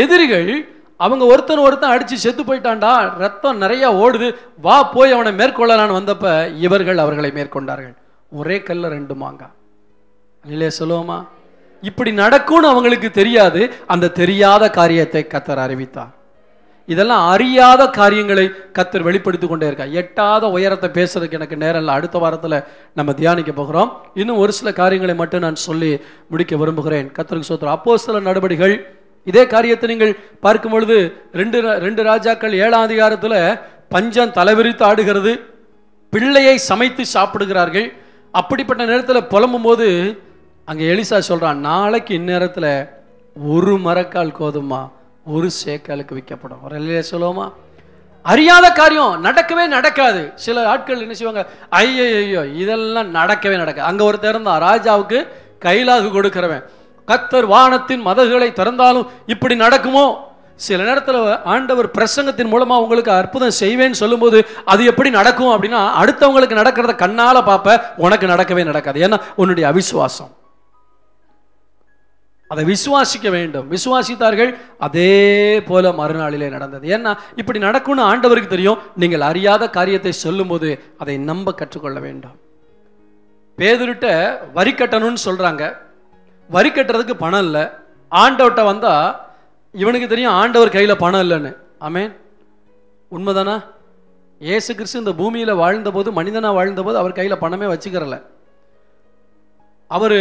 எதிரிகள் அவங்க ஒருத்தன் அடிச்சு செத்து போயிட்டான்டா, ரத்தம் நிறைய ஓடுது, வா போய் அவனை மேற்கொள்ளலான்னு வந்தப்ப இவர்கள் அவர்களை மேற்கொண்டார்கள். ஒரே கல்ல 2 மாங்காய். இல்லையே சொல்லுவோமா? இப்படி நடக்கும்னு அவங்களுக்கு தெரியாது. அந்த தெரியாத காரியத்தை கர்த்தர் அறிவித்தார். இதெல்லாம் அறியாத காரியங்களை கர்த்தர் வெளிப்படுத்தி கொண்டே இருக்கா. எட்டாத உயரத்தை பேசுறதுக்கு எனக்கு நேரம் இல்லை. அடுத்த வாரத்தில் நம்ம தியானிக்க போகிறோம். இன்னும் ஒரு சில காரியங்களை மட்டும் நான் சொல்லி முடிக்க விரும்புகிறேன். கர்த்தருக்கு ஸ்தோத்திரம். அப்போஸ்தலர் நடபடிகள் இதே காரியத்தை நீங்கள் பார்க்கும் பொழுது 2 ராஜாக்கள் 7ஆம் அதிகாரத்தில் பஞ்சம் தலைவிரித்து ஆடுகிறது, பிள்ளையை சமைத்து சாப்பிடுகிறார்கள். அப்படிப்பட்ட நேரத்தில் புலம்பும் போது அங்கே எலிசா சொல்றான், நாளைக்கு இந்நேரத்தில் 1 மரக்கால் கோதுமா 1 சேக்காலுக்கு விற்கப்படும். ஒரு இல்லையே சொல்லுவோமா? அறியாத காரியம் நடக்கவே நடக்காது. சில ஆட்கள் என்ன செய்வாங்க, ஐயோ இதெல்லாம் நடக்கவே நடக்காது. அங்க ஒருத்தர் இருந்தான், ராஜாவுக்கு கைலாகு கொடுக்கிறவன். கர்த்தர் வானத்தின் மதகுகளை திறந்தாலும் இப்படி நடக்குமோ? சில நேரத்தில் ஆண்டவர் பிரசங்கத்தின் மூலமா உங்களுக்கு அற்புதம் செய்வேன்னு சொல்லும்போது அது எப்படி நடக்கும் அப்படின்னா, அடுத்தவங்களுக்கு நடக்கிறத கண்ணால பார்ப்ப, உனக்கு நடக்கவே நடக்காது. ஏன்னா உன்னுடைய அவிசுவாசம். அதை விசுவாசிக்க வேண்டும். விசுவாசித்தார்கள். அதே போல மறுநாளிலே நடந்தது. ஏன்னா இப்படி நடக்கும்னு ஆண்டவருக்கு தெரியும். நீங்கள் அறியாத காரியத்தை சொல்லும் போது அதை நம்ப கற்றுக்கொள்ள வேண்டும். பேதுருட்ட வரி கட்டணும்னு சொல்றாங்க. வரி கட்டுறதுக்கு பணம் இல்லை. ஆண்டவர்கிட்ட வந்தா இவனுக்கு தெரியும் ஆண்டவர் கையில பணம் இல்லைன்னு. ஆமென். உண்மைதானா? இயேசு கிறிஸ்து இந்த பூமியில வாழ்ந்த போது, மனிதனா வாழ்ந்த போது அவர் கையில பணமே வச்சுக்கிறல. அவரு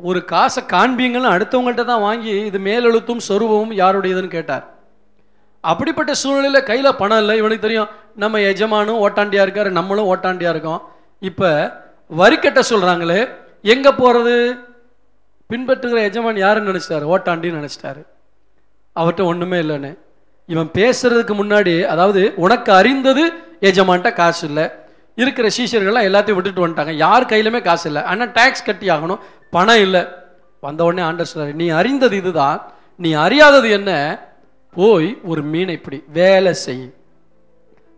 ஒரு காசை காண்பீங்கன்னு அடுத்தவங்கள்ட்ட தான் வாங்கி இது மேலெழுத்தும் சொருபமும் யாருடையதுன்னு கேட்டார். அப்படிப்பட்ட சூழ்நிலையில் கையில் பணம் இல்லை. இவனுக்கு தெரியும் நம்ம எஜமானும் ஓட்டாண்டியா இருக்காரு, நம்மளும் ஓட்டாண்டியா இருக்கோம். இப்போ வரி கட்ட சொல்றாங்களே, எங்க போறது? பின்பற்றுகிற எஜமான் யாருன்னு நினைச்சிட்டாரு? ஓட்டாண்டின்னு நினைச்சிட்டாரு. அவர்கிட்ட ஒண்ணுமே இல்லைன்னு. இவன் பேசுறதுக்கு முன்னாடி, அதாவது உனக்கு அறிந்தது எஜமான்ட்ட காசு இல்லை, இருக்கிற சீஷர்கள்லாம் எல்லாத்தையும் விட்டுட்டு வந்துட்டாங்க, யார் கையிலுமே காசு இல்லை, ஆனால் டேக்ஸ் கட்டி ஆகணும், பணம் இல்லை. வந்த உடனே ஆண்டவர் சொல்றாரு, நீ அறிந்தது இதுதான், நீ அறியாதது என்ன? போய் ஒரு மீனை பிடி, வேலை செய்.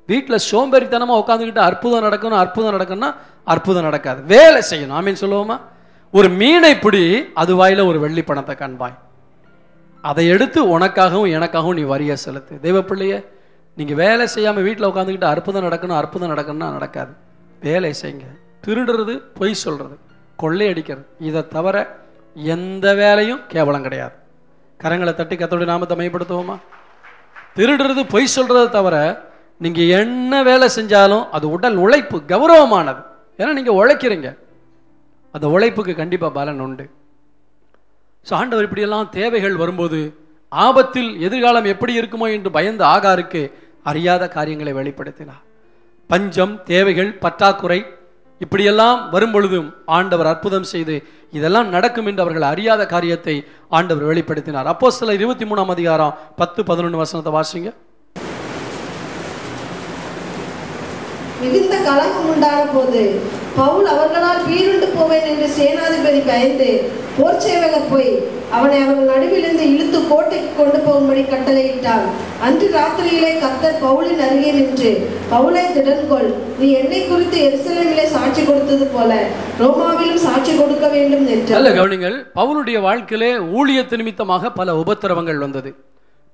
வீட்டில் சோம்பேறித்தனமா உட்காந்துக்கிட்டு அற்புதம் நடக்கணும் அற்புதம் நடக்கணும்னா அற்புதம் நடக்காது. வேலை செய்யணும். ஆமீன் சொல்லுவோமா? ஒரு மீனை பிடி, அது வாயில ஒரு வெள்ளி பணத்தை காண்பாய். அதை எடுத்து உனக்காகவும் எனக்காகவும் நீ வரியை செலுத்து. தெய்வ பிள்ளையே, நீங்க வேலை செய்யாம வீட்டில் உட்காந்துக்கிட்டு அற்புதம் நடக்கணும் அற்புதம் நடக்கணும்னா நடக்காது. வேலை செய்யுங்க. திருடுறது, பொய் சொல்றது, கொள்ளையடிக்கிறது, இதை தவிர எந்த வேலையும் கேவலம் கிடையாது. கரங்களை தட்டி கர்த்தருடைய நாமத்தை மையப்படுத்துவோமா? திருடுறது, பொய் சொல்றதை தவிர நீங்க என்ன வேலை செஞ்சாலும் அது உடல் உழைப்பு, கௌரவமானது. ஏன்னா நீங்க உழைக்கிறீங்க, அந்த உழைப்புக்கு கண்டிப்பா பலன் உண்டு. ஆண்டவர் இப்படியெல்லாம் தேவைகள் வரும்போது, ஆபத்தில் எதிர்காலம் எப்படி இருக்குமோ என்று பயந்து ஆகாருக்கு அறியாத காரியங்களை வெளிப்படுத்தினார். பஞ்சம், தேவைகள், பற்றாக்குறை இப்படியெல்லாம் வரும் பொழுதும் ஆண்டவர் அற்புதம் செய்து இதெல்லாம் நடக்கும் என்று அவர்கள் அறியாத காரியத்தை ஆண்டவர் வெளிப்படுத்தினார். அப்போஸ்தலர் 23ஆம் அதிகாரம் 10-11 வசனத்தை வாசிங்க. மிகுந்த கலகம் உண்டான போது பவுல் அவர்களால் வீருண்டு போவேன் என்று சேனாதிபதி பயந்து போர்ச்சேவகர் போய் அவனை அவர்கள் நடுவிலிருந்து இழுத்து கோட்டைக்கு கொண்டு போகும்படி கட்டளையிட்டான். அன்று ராத்திரியிலே கர்த்தர் பவுலின் அருகே நின்று, பவுலை திடன்கொள், நீ என்னை குறித்து எருசலேமிலே சாட்சி கொடுத்தது போல ரோமாவிலும் சாட்சி கொடுக்க வேண்டும் என்று. நல்ல கவனிங்கள். பவுலுடைய வாழ்க்கையிலே ஊழியத்து நிமித்தமாக பல உபத்திரவங்கள் வந்தது,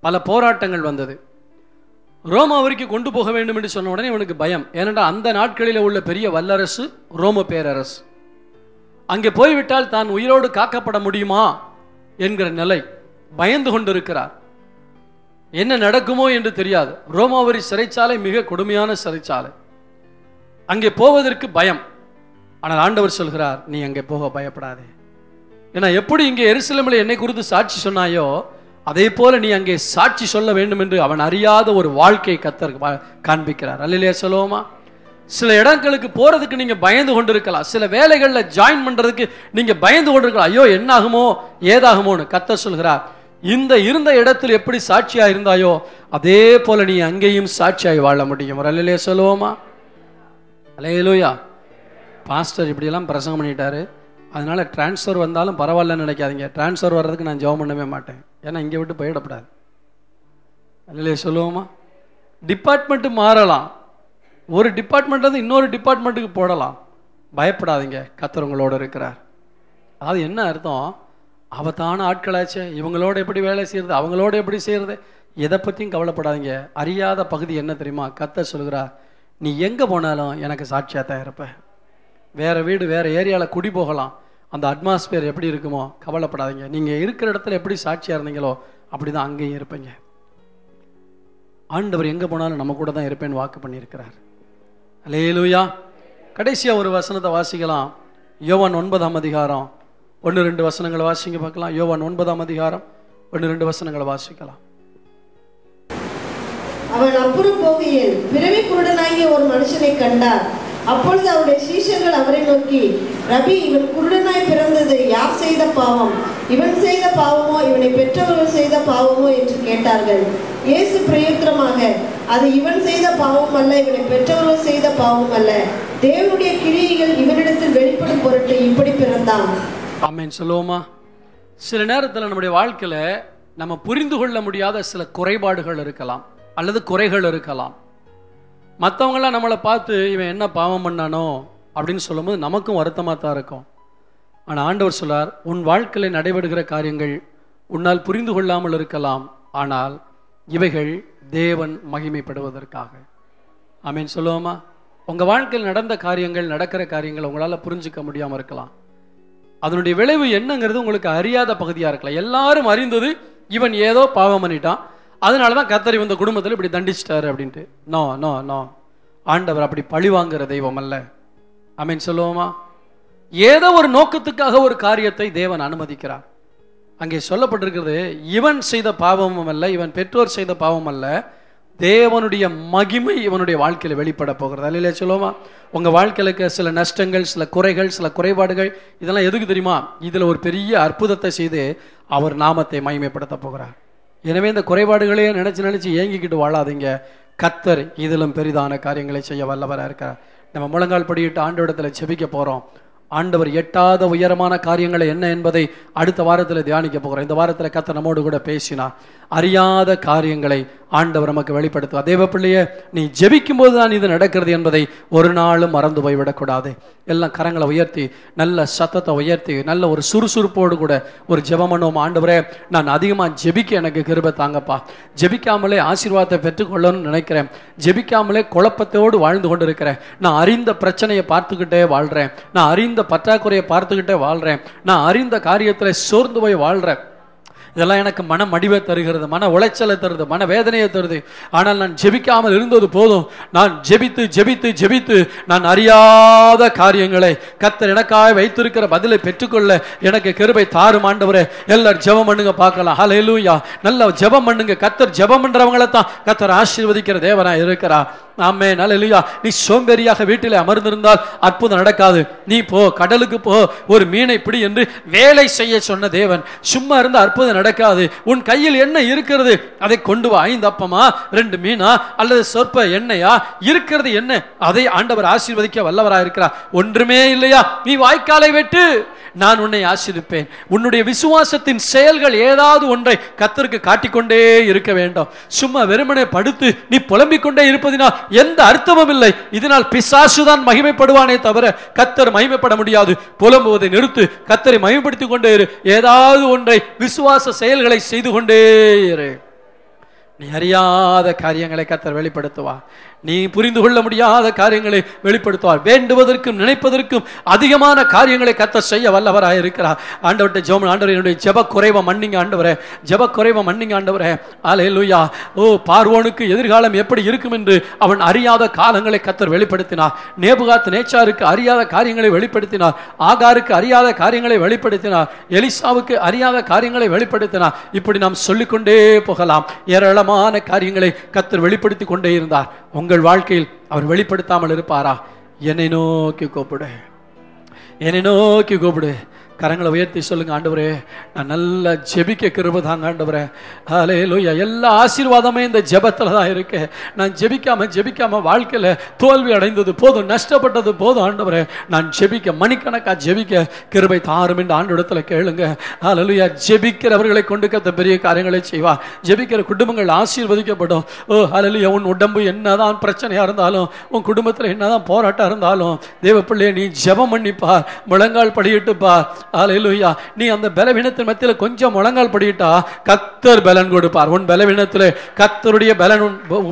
பல போராட்டங்கள் வந்தது. ரோமா வரைக்கும் கொண்டு போக வேண்டும் என்று சொன்ன உடனே இவனுக்கு பயம். ஏனென்றால் அந்த நாட்களில் உள்ள பெரிய வல்லரசு ரோம பேரரசு. அங்கே போய்விட்டால் தான் உயிரோடு காக்கப்பட முடியுமா என்கிற நிலை. பயந்து கொண்டிருக்கிறார். என்ன நடக்குமோ என்று தெரியாது. ரோமாவரி சிறைச்சாலை மிக கொடுமையான சிறைச்சாலை. அங்கே போவதற்கு பயம். ஆனால் ஆண்டவர் சொல்கிறார், நீ அங்கே போக பயப்படாதே. ஏன்னா எப்படி இங்கே எருசலேமில் என்னை குறித்து சாட்சி சொன்னாயோ, அதே போல நீ அங்கே சாட்சி சொல்ல வேண்டும் என்று அவன் அறியாத ஒரு வாழ்க்கை கர்த்தர் காண்பிக்கிறார். அல்லேலூயா சொல்லுவோமா? சில இடங்களுக்கு போறதுக்கு நீங்க பயந்து கொண்டிருக்கலாம். சில வேலைகள்ல ஜாயின் பண்றதுக்கு நீங்க பயந்து கொண்டிருக்கலாம். ஐயோ என்ன ஆகுமோ ஏதாகுமோன்னு. கர்த்தர் சொல்கிறார், இந்த இருந்த இடத்தில் எப்படி சாட்சியா இருந்தாயோ அதே போல நீ அங்கேயும் சாட்சியாய் வாழ முடியும். அல்லேலூயா சொல்லுவோமா? அல்லேலூயா. பாஸ்டர் இப்படியெல்லாம் பிரசங்கம் பண்ணிட்டாரு, அதனால டிரான்ஸ்ஃபர் வந்தாலும் பரவாயில்லன்னு நினைக்காதீங்க. டிரான்ஸ்ஃபர் வர்றதுக்கு நான் ஜெபம் பண்ணவே மாட்டேன். ஏன்னா இங்கே விட்டு போயிடப்படாது. அல்லேலூயா சொல்லுவோமா? டிபார்ட்மெண்ட் மாறலாம், ஒரு டிபார்ட்மெண்ட் இன்னொரு டிபார்ட்மெண்ட்டுக்கு போடலாம். பயப்படாதீங்க, கர்த்தர் உங்களோட இருக்கிறார். அதாவது என்ன அர்த்தம்? அவத்தான ஆட்களாச்சே, இவங்களோட எப்படி வேலை செய்யறது, அவங்களோட எப்படி செய்யறது, எதை பற்றியும் கவலைப்படாதீங்க. அறியாத பகுதி என்ன தெரியுமா? கர்த்தர் சொல்கிறார், நீ எங்கே போனாலும் எனக்கு சாட்சியாக தான் இருப்ப. வேற வீடு வேற ஏரியாவில் குடி போகலாம், அந்த அட்மாஸ்பியர் எப்படி இருக்குமோ கவலைப்படாதீங்க. நீங்கள் இருக்கிற இடத்துல எப்படி சாட்சியாக இருந்தீங்களோ அப்படி தான் அங்கேயும் இருப்பீங்க. ஆண்டவர் எங்கே போனாலும் நம்ம கூட தான் இருப்பேன்னு வாக்கு பண்ணியிருக்கிறார். அல்லேலூயா. கடைசியாக ஒரு வசனத்தை வாசிக்கலாம். யோவான் 9ஆம் அதிகாரம் 1-2 வசனங்களை வாசிங்க பார்க்கலாம். யோவான் 9ஆம் அதிகாரம் 1-2 வசனங்களை வாசிக்கலாம். அவன் அப்புறம் போகையில் பிறவி குருடனாகிய ஒரு மனுஷனை கண்டார். அப்பொழுது அவருடைய சீஷர்கள் அவரை நோக்கி, ரபி, இவன் குருடனாய் பிறந்தது யார் செய்த பாவம்? இவன் செய்த பாவமோ இவனை பெற்றவர்கள் செய்த பாவமோ என்று கேட்டார்கள். இயேசு பிரயுத்தரமாக, அது இவன் செய்த பாவம் அல்ல, இவனை பெற்றவர்கள் செய்த பாவம் அல்ல, தேவனுடைய கிரியைகள் இவனிடத்தில் வெளிப்படும் பொருட்டு இப்படி பிறந்தான். ஆமென் சொல்லுவோமா? சில நேரத்தில் நம்முடைய வாழ்க்கையில் நம்ம புரிந்து கொள்ள முடியாத சில குறைபாடுகள் இருக்கலாம், அல்லது குறைகள் இருக்கலாம். மற்றவங்களாம் நம்மளை பார்த்து இவன் என்ன பாவம் பண்ணானோ அப்படின்னு சொல்லும்போது நமக்கும் வருத்தமாக தான் இருக்கும். ஆனால் ஆண்டவர் சொல்லார், உன் வாழ்க்கையில் நடைபெறுகிற காரியங்கள் உன்னால் புரிந்து கொள்ளாமல் இருக்கலாம், ஆனால் இவைகள் தேவன் மகிமைப்படுவதற்காக. ஆமென் சொல்லுவோமா? உங்கள் வாழ்க்கையில் நடந்த காரியங்கள், நடக்கிற காரியங்கள் உங்களால் புரிஞ்சிக்க முடியாமல் இருக்கலாம். அதனுடைய விளைவு என்னங்கிறது உங்களுக்கு அறியாத பகுதியாக இருக்கலாம். எல்லாரும் அறிந்தது இவன் ஏதோ பாவம் பண்ணிட்டான், அதனால தான் கர்த்தர் இந்த குடும்பத்தில் இப்படி தண்டிச்சிட்டாரு அப்படின்ட்டு. நோ நோ நோ, ஆண்டவர் அப்படி பழி வாங்குற தெய்வம் அல்ல. ஆமென் சொல்லுவோமா? ஏதோ ஒரு நோக்கத்துக்காக ஒரு காரியத்தை தேவன் அனுமதிக்கிறார். அங்கே சொல்லப்பட்டிருக்கிறது, இவன் செய்த பாவமும் அல்ல, இவன் பெற்றோர் செய்த பாவம் அல்ல, தேவனுடைய மகிமை இவனுடைய வாழ்க்கையில் வெளிப்பட போகிறது. அல்லையா சொல்லுவோமா? உங்கள் வாழ்க்கையில சில நஷ்டங்கள், சில குறைகள், சில குறைபாடுகள், இதெல்லாம் எதுக்கு தெரியுமா? இதில் ஒரு பெரிய அற்புதத்தை செய்து அவர் நாமத்தை மகிமைப்படுத்த போகிறார். எனவே இந்த குறைபாடுகளையே நினைச்சு ஏங்கிக்கிட்டு வாழாதீங்க. கர்த்தர் இதிலும் பெரிதான காரியங்களை செய்ய வல்லவராக இருக்கிறார். நம்ம முழங்கால் படியிட்டு ஆண்டவரிடத்தில் ஜெபிக்க போகிறோம். ஆண்டவர் எட்டாத உயரமான காரியங்களை என்ன என்பதை அடுத்த வாரத்தில் தியானிக்க போகிறோம். இந்த வாரத்தில் கர்த்தர் நம்மோடு கூட பேசினார். அறியாத காரியங்களை ஆண்டவர் நமக்கு வெளிப்படுத்துவார். தேவ பிள்ளையே, நீ ஜெபிக்கும் போது தான் இது நடக்கிறது என்பதை ஒரு நாளும் மறந்து போய்விடக்கூடாது. எல்லாம் கரங்களை உயர்த்தி, நல்ல சத்தத்தை உயர்த்தி, நல்ல ஒரு சுறுசுறுப்போடு கூட ஒரு ஜெபம் பண்ணுவோம். ஆண்டவரே, நான் அதிகமாக ஜெபிக்க எனக்கு கிருபை தாங்கப்பா. ஜெபிக்காமலே ஆசீர்வாதத்தை பெற்றுக்கொள்ளணும்னு நினைக்கிறேன். ஜெபிக்காமலே குழப்பத்தோடு வாழ்ந்து கொண்டு இருக்கிறேன். நான் அறிந்த பிரச்சனையை பார்த்துக்கிட்டே வாழ்கிறேன். நான் அறிந்த பற்றாக்குறையை பார்த்துக்கிட்டே வாழ்கிறேன். நான் அறிந்த காரியத்தில் சோர்ந்து போய் வாழ்கிறேன். இதெல்லாம் எனக்கு மன மடிவை தருகிறது, மன உளைச்சலை தருது, மன வேதனையை தருது. ஆனால் நான் ஜெபிக்காமல் இருந்தது போதும். நான் ஜெபித்து ஜெபித்து ஜெபித்து நான் அறியாத காரியங்களை கர்த்தர் எனக்காக வைத்திருக்கிற பதிலை பெற்றுக்கொள்ள எனக்கு கிருபை தாரும் ஆண்டவரே. எல்லாரும் ஜெபம் பண்ணுங்க பார்க்கலாம். ஹல்லேலூயா. நல்ல ஜெபம் பண்ணுங்க. கர்த்தர் ஜெபம் பண்றவங்களை தான் கர்த்தர் ஆசீர்வதிக்கிற தேவனா இருக்கிறார். ஆமென். ஹல்லேலூயா. நீ சோம்பேறியாக வீட்டில் அமர்ந்திருந்தால் அற்புதம் நடக்காது. நீ போ, கடலுக்கு போ, ஒரு மீனை பிடி என்று வேலை செய்ய சொன்ன தேவன். சும்மா இருந்த அற்புதம் நடக்காது. உன் கையில் என்ன இருக்கிறது அதை கொண்டு வா. 5 அப்பமா, 2 மீனா அல்லது சொற்ப எண்ணெயா, இருக்கிறது என்ன, அதை ஆண்டவர் ஆசீர்வதிக்க வல்லவராக இருக்கிறார். ஒன்றுமே இல்லையா, நீ வாய்க்காலை வெட்டு, நான் உன்னை ஆசீர்வதிப்பேன். உன்னுடைய விசுவாசத்தின் செயல்கள் ஏதாவது ஒன்றை கர்த்தருக்கு காட்டிக்கொண்டே இருக்க வேண்டும். சும்மா வெறுமனே படுத்து நீ புலம்பிக் கொண்டே இருப்பதினால் எந்த அர்த்தமும் இல்லை. இதனால் பிசாசுதான் மகிமைப்படுவானே தவிர கர்த்தர் மகிமைப்பட முடியாது. புலம்புவதை நிறுத்து, கர்த்தரை மகிமைப்படுத்திக் கொண்டே இரு. ஏதாவது ஒன்றை விசுவாச செயல்களை செய்து கொண்டே இரு. நீ அறியாத காரியங்களை கர்த்தர் வெளிப்படுத்துவார். நீ புரிந்து கொள்ள முடியாத காரியங்களை வெளிப்படுத்துவார். வேண்டுவதற்கும் நினைப்பதற்கும் அதிகமான காரியங்களை கர்த்தர் செய்ய வல்லவராக இருக்கிறார். ஆண்டவர்கிட்ட ஜெபம், ஆண்டவரே என்னுடைய ஜெப குறைவை மன்னிங்க ஆண்டவரே, ஜெப குறைவை மன்னிங்க ஆண்டவரே. ஹல்லேலூயா. ஓ, பார்வோனுக்கு எதிர்காலம் எப்படி இருக்கும் என்று அவன் அறியாத காலங்களை கர்த்தர் வெளிப்படுத்தினார். நேபுகாத் நேச்சாருக்கு அறியாத காரியங்களை வெளிப்படுத்தினார். ஆகாருக்கு அறியாத காரியங்களை வெளிப்படுத்தினார். எலிசாவுக்கு அறியாத காரியங்களை வெளிப்படுத்தினார். இப்படி நாம் சொல்லிக்கொண்டே போகலாம். ஏராளமான காரியங்களை கர்த்தர் வெளிப்படுத்தி கொண்டே இருந்தார். உங்கள் வாழ்க்கையில் அவர் வெளிப்படுத்தாமல் இருப்பாரா? என்னை நோக்கி கூப்பிடு, என்னை நோக்கி கூப்பிடு. கரங்களை உயர்த்தி சொல்லுங்க, ஆண்டவரே நான் நல்லா ஜெபிக்க கிருபை தாங்க ஆண்டவரே. ஹல்லேலூயா. எல்லா ஆசீர்வாதமே இந்த ஜெபத்தில் தான் இருக்கு. நான் ஜெபிக்காம வாழ்க்கையில் தோல்வி அடைந்தது போதும், நஷ்டப்பட்டது போதும் ஆண்டவரே. நான் ஜெபிக்க, மணிக்கணக்காக ஜெபிக்க கிருபை தாரும் என்று ஆண்டவரிடத்தில் கேளுங்க. ஹல்லேலூயா. ஜெபிக்கிறவர்களை கொண்டு கத்த பெரிய காரியங்களை செய்வா. ஜெபிக்கிற குடும்பங்கள் ஆசீர்வதிக்கப்படும். ஓ ஹல்லேலூயா. உன் உடம்பு என்னதான் பிரச்சனையா இருந்தாலும், உன் குடும்பத்தில் என்னதான் போராட்டம் இருந்தாலும், தேவ பிள்ளையை நீ ஜெபம் பண்ணிப்பார், முழங்கால் படியிட்டுப்பார். ஹல்லேலூயா. நீ அந்த பலவீனத்தின் மத்தியில் கொஞ்சம் முழங்கால் படியிட்டா கர்த்தர் பலன் கொடுப்பார். உன் பலவீனத்தில் கர்த்தருடைய பலன்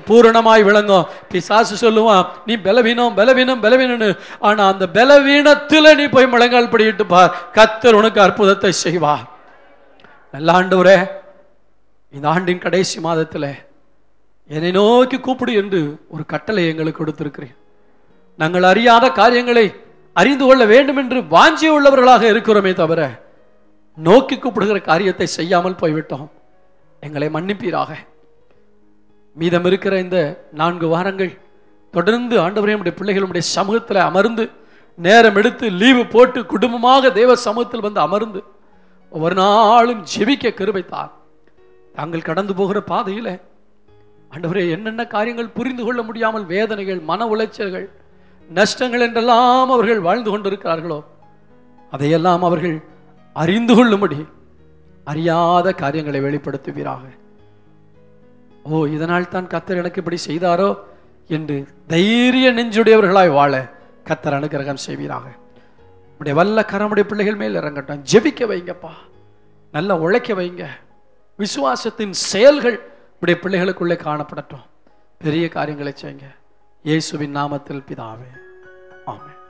பூரணமாய் விளங்கும். பிசாசு சொல்லுவான், நீ பலவீனம் பலவீனம் பலவீனன்னு. ஆனா அந்த பலவீனத்தில் நீ போய் முழங்கால் படியிட்டு பார், கர்த்தர் உனக்கு அற்புதத்தை செய்வார். நல்ல ஆண்டவரே, இந்த ஆண்டின் கடைசி மாதத்தில் என்னை நோக்கி கூப்பிடு என்று ஒரு கட்டளை எங்களுக்கு கொடுத்திருக்கிறேன். நாங்கள் அறியாத காரியங்களை அறிந்து கொள்ள வேண்டும் என்று வாஞ்சி உள்ளவர்களாக இருக்கிறோமே தவிர நோக்கி கூப்பிடுகிற காரியத்தை செய்யாமல் போய்விட்டோம். எங்களை மன்னிப்பீராக. மீதம் இருக்கிற இந்த 4 வாரங்கள் தொடர்ந்து ஆண்டவரே நம்முடைய பிள்ளைகளுடைய சமூகத்தில் அமர்ந்து நேரம் எடுத்து லீவு போட்டு குடும்பமாக தேவ சமூகத்தில் வந்து அமர்ந்து ஒவ்வொரு நாளும் ஜெபிக்க கிருபைத்தார். தாங்கள் கடந்து போகிற பாதையில் ஆண்டவரே என்னென்ன காரியங்கள் புரிந்து கொள்ள முடியாமல் வேதனைகள், மன உளைச்சல்கள், நஷ்டங்கள் என்றெல்லாம் அவர்கள் வாழ்ந்து கொண்டிருக்கிறார்களோ அதையெல்லாம் அவர்கள் அறிந்து கொள்ளும்படி அறியாத காரியங்களை வெளிப்படுத்துவீராக. ஓ, இதனால் தான் கர்த்தர் எனக்கு இப்படி செய்தாரோ என்று தைரிய நெஞ்சுடையவர்களாய் வாழ கர்த்தர் அனுக்கிரகம் செய்வீராக. உடைய வல்ல கரமுடைய பிள்ளைகள் மேல் இறங்கட்டும். ஜெபிக்க வைங்கப்பா, நல்லா உழைக்க வைங்க. விசுவாசத்தின் செயல்கள் உடைய பிள்ளைகளுக்குள்ளே காணப்படட்டும். பெரிய காரியங்களை செய்யுங்க. இயேசுவின் நாமத்தில் பிதாவே, ஆமென்.